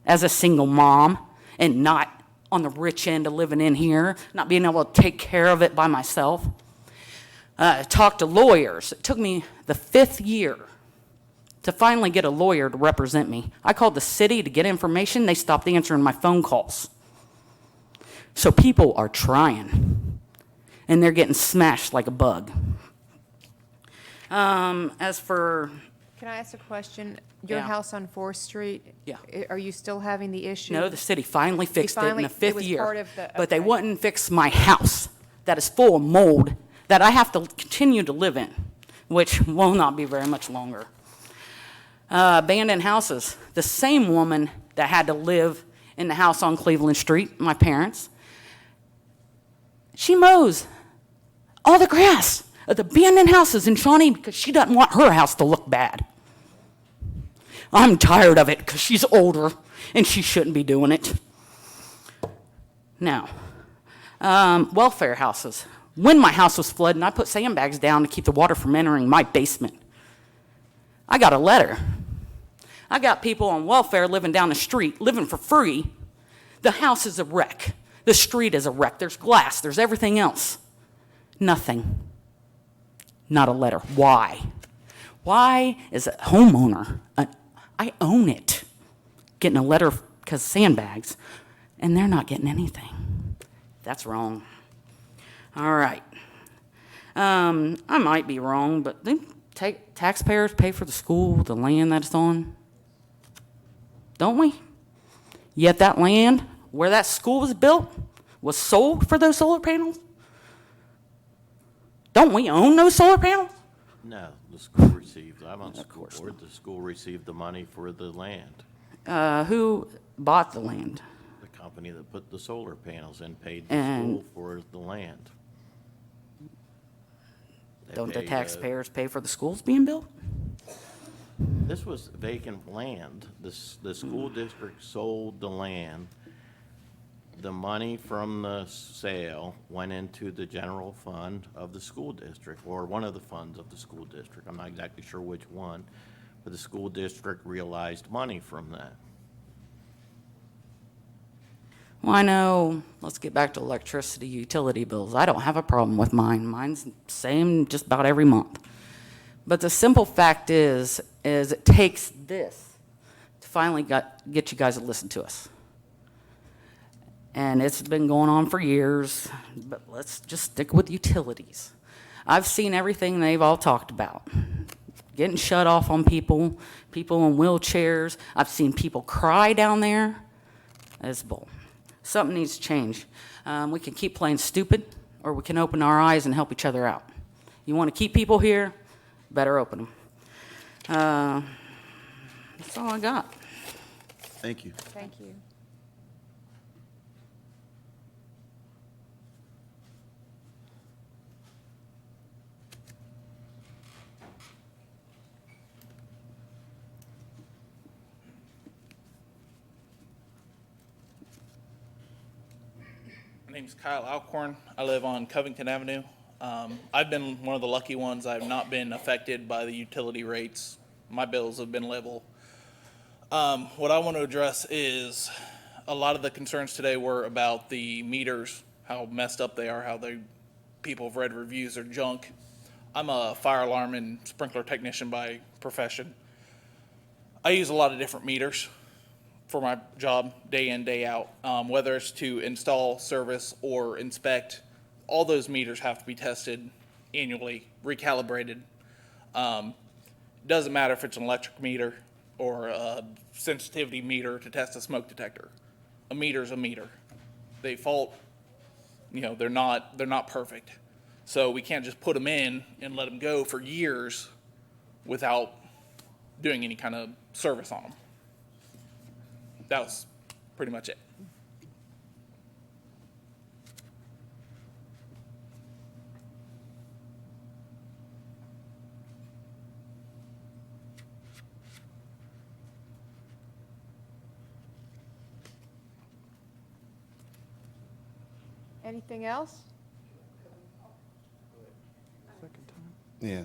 as a single mom and not on the rich end of living in here, not being able to take care of it by myself. Talked to lawyers. It took me the 5th year to finally get a lawyer to represent me. I called the city to get information. They stopped answering my phone calls. So people are trying, and they're getting smashed like a bug. As for... Can I ask a question? Your Yeah. house on 4th Street? Yeah. Are you still having the issue? No, the city finally fixed it in the 5th it was year. part of the, But they okay. wouldn't fix my house that is full of mold that I have to continue to live in, which will not be very much longer. Abandoned houses. The same woman that had to live in the house on Cleveland Street, my parents, she mows all the grass of the abandoned houses in Shawnee because she doesn't want her house to look bad. I'm tired of it because she's older and she shouldn't be doing it. Now, welfare houses. When my house was flooding, I put sandbags down to keep the water from entering my basement. I got a letter. I got people on welfare living down the street, living for free. The house is a wreck. The street is a wreck. There's glass. There's everything else. Nothing. Not a letter. Why? Why is a homeowner, I own it, getting a letter because sandbags, and they're not getting anything? That's wrong. All right. I might be wrong, but they taxpayers pay for the school, the land that it's on? Don't we? Yet that land where that school was built was sold for those solar panels? Don't we own those solar panels? No, the school received, I'm on the school board, the school received the money for the land. Who bought the land? The company that put the solar panels in paid the And- school for the land. They Don't the paid, taxpayers pay for the schools being built? This was vacant land. The school district sold the land. The money from the sale went into the general fund of the school district, or one of the funds of the school district. I'm not exactly sure which one, but the school district realized money from that. Well, I know, let's get back to electricity utility bills. I don't have a problem with mine. Mine's the same just about every month. But the simple fact is it takes this to finally get you guys to listen to us. And it's been going on for years, but let's just stick with utilities. I've seen everything they've all talked about. Getting shut off on people in wheelchairs. I've seen people cry down there. It's bull. Something needs to change. We can keep playing stupid, or we can open our eyes and help each other out. You want to keep people here, better open them. That's all I got. Thank you. Thank you. My name's Kyle Alcorn. I live on Covington Avenue. I've been one of the lucky ones. I've not been affected by the utility rates. My bills have been level. What I want to address is a lot of the concerns today were about the meters, how messed up they are, how people have read reviews are junk. I'm a fire alarm and sprinkler technician by profession. I use a lot of different meters for my job, day in, day out, whether it's to install, service, or inspect. All those meters have to be tested annually, recalibrated. Doesn't matter if it's an electric meter or a sensitivity meter to test a smoke detector. A meter's a meter. They fault, they're not perfect. So we can't just put them in and let them go for years without doing any kind of service on them. That was pretty much it. Anything else? Yeah.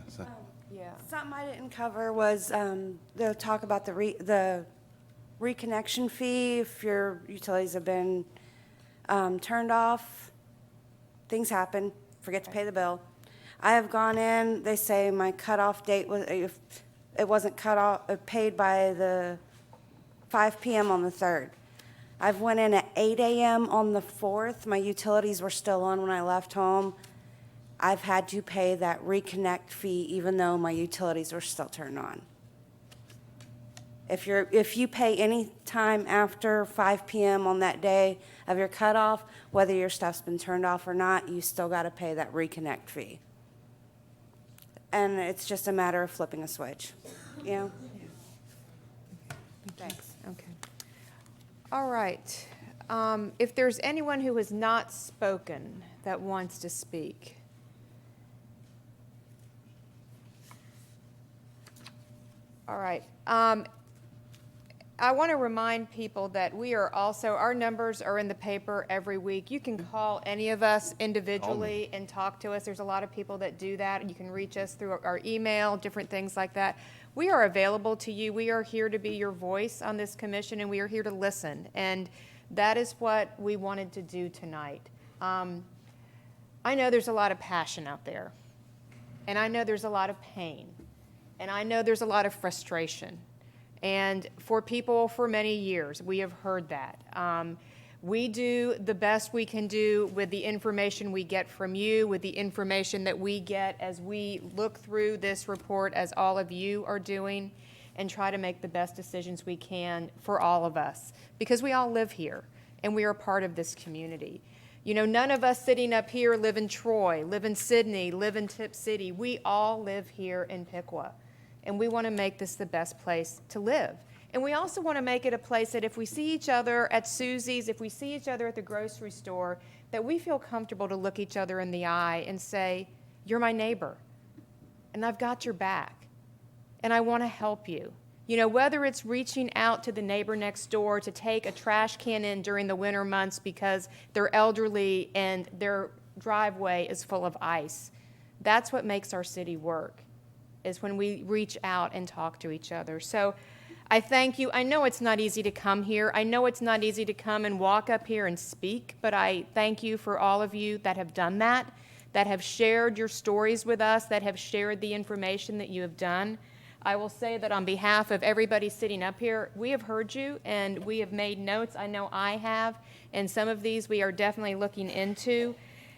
Yeah. Something I didn't cover was the talk about the reconnection fee if your utilities have been turned off. Things happen. Forget to pay the bill. I have gone in. They say my cutoff date was if it wasn't paid by the 5 p.m. on the 3rd. I've went in at 8 a.m. on the 4th. My utilities were still on when I left home. I've had to pay that reconnect fee even though my utilities were still turned on. If you pay any time after 5 p.m. on that day of your cutoff, whether your stuff's been turned off or not, you still got to pay that reconnect fee. And it's just a matter of flipping a switch, Thanks. Okay. All right. If there's anyone who has not spoken that wants to speak. All right. I want to remind people that we are also, our numbers are in the paper every week. You can call any of us individually and talk to us. There's a lot of people that do that. You can reach us through our email, different things like that. We are available to you. We are here to be your voice on this commission, and we are here to listen. And that is what we wanted to do tonight. I know there's a lot of passion out there, and I know there's a lot of pain, and I know there's a lot of frustration. And for people for many years, we have heard that. We do the best we can do with the information we get from you, with the information that we get as we look through this report, as all of you are doing, and try to make the best decisions we can for all of us, because we all live here and we are part of this community. You know, none of us sitting up here live in Troy, live in Sydney, live in Tip City. We all live here in Piqua, and we want to make this the best place to live. And we also want to make it a place that if we see each other at Susie's, if we see each other at the grocery store, that we feel comfortable to look each other in the eye and say, you're my neighbor, and I've got your back, and I want to help you. You know, whether it's reaching out to the neighbor next door to take a trash can in during the winter months because they're elderly and their driveway is full of ice. That's what makes our city work, is when we reach out and talk to each other. So I thank you. I know it's not easy to come here. I know it's not easy to come and walk up here and speak, but I thank you for all of you that have done that have shared your stories with us, that have shared the information that you have done. I will say that on behalf of everybody sitting up here, we have heard you and we have made notes. I know I have, and some of these we are definitely looking into.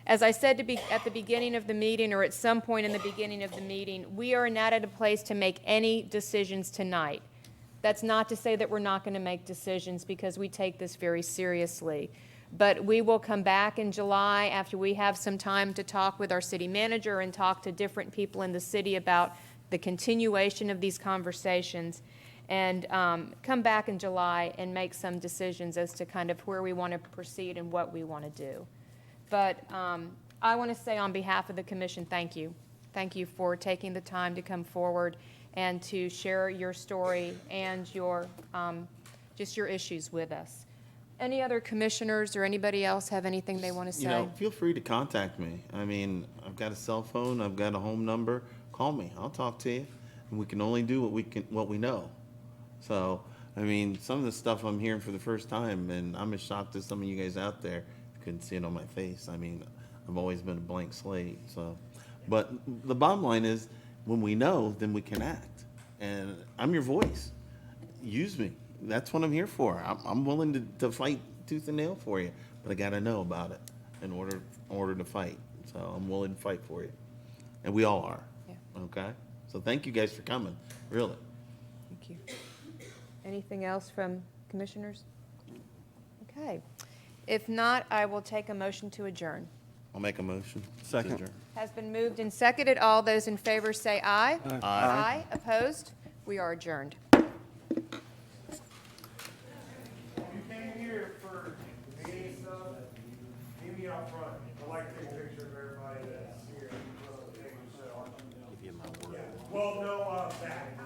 As I said at the beginning of the meeting, or at some point in the beginning of the meeting, we are not at a place to make any decisions tonight. That's not to say that we're not going to make decisions, because we take this very seriously. But we will come back in July after we have some time to talk with our city manager and talk to different people in the city about the continuation of these conversations, and come back in July and make some decisions as to kind of where we want to proceed and what we want to do. But I want to say on behalf of the commission, thank you. Thank you for taking the time to come forward and to share your story and your just your issues with us. Any other commissioners or anybody else have anything they want to say? You know, feel free to contact me. I mean, I've got a cell phone, I've got a home number. Call me, I'll talk to you. And we can only do what we know. So, I mean, some of the stuff I'm hearing for the first time, and I'm as shocked as some of you guys out there. You couldn't see it on my face. I mean, I've always been a blank slate. So, but the bottom line is, when we know, then we can act. And I'm your voice. Use me. That's what I'm here for. I'm willing to fight tooth and nail for you, but I got to know about it in order to fight. So I'm willing to fight for you, and we all are. Yeah. Okay. So thank you guys for coming. Really. Thank you. Anything else from commissioners? Okay. If not, I will take a motion to adjourn. I'll make a motion. Second. To adjourn. Has been moved and seconded. All those in favor say aye. Aye. Aye. Opposed? We are adjourned. You came here for the meeting stuff, meet me out front. I like to take a picture of everybody that's here. Give you my word. Well, no, back.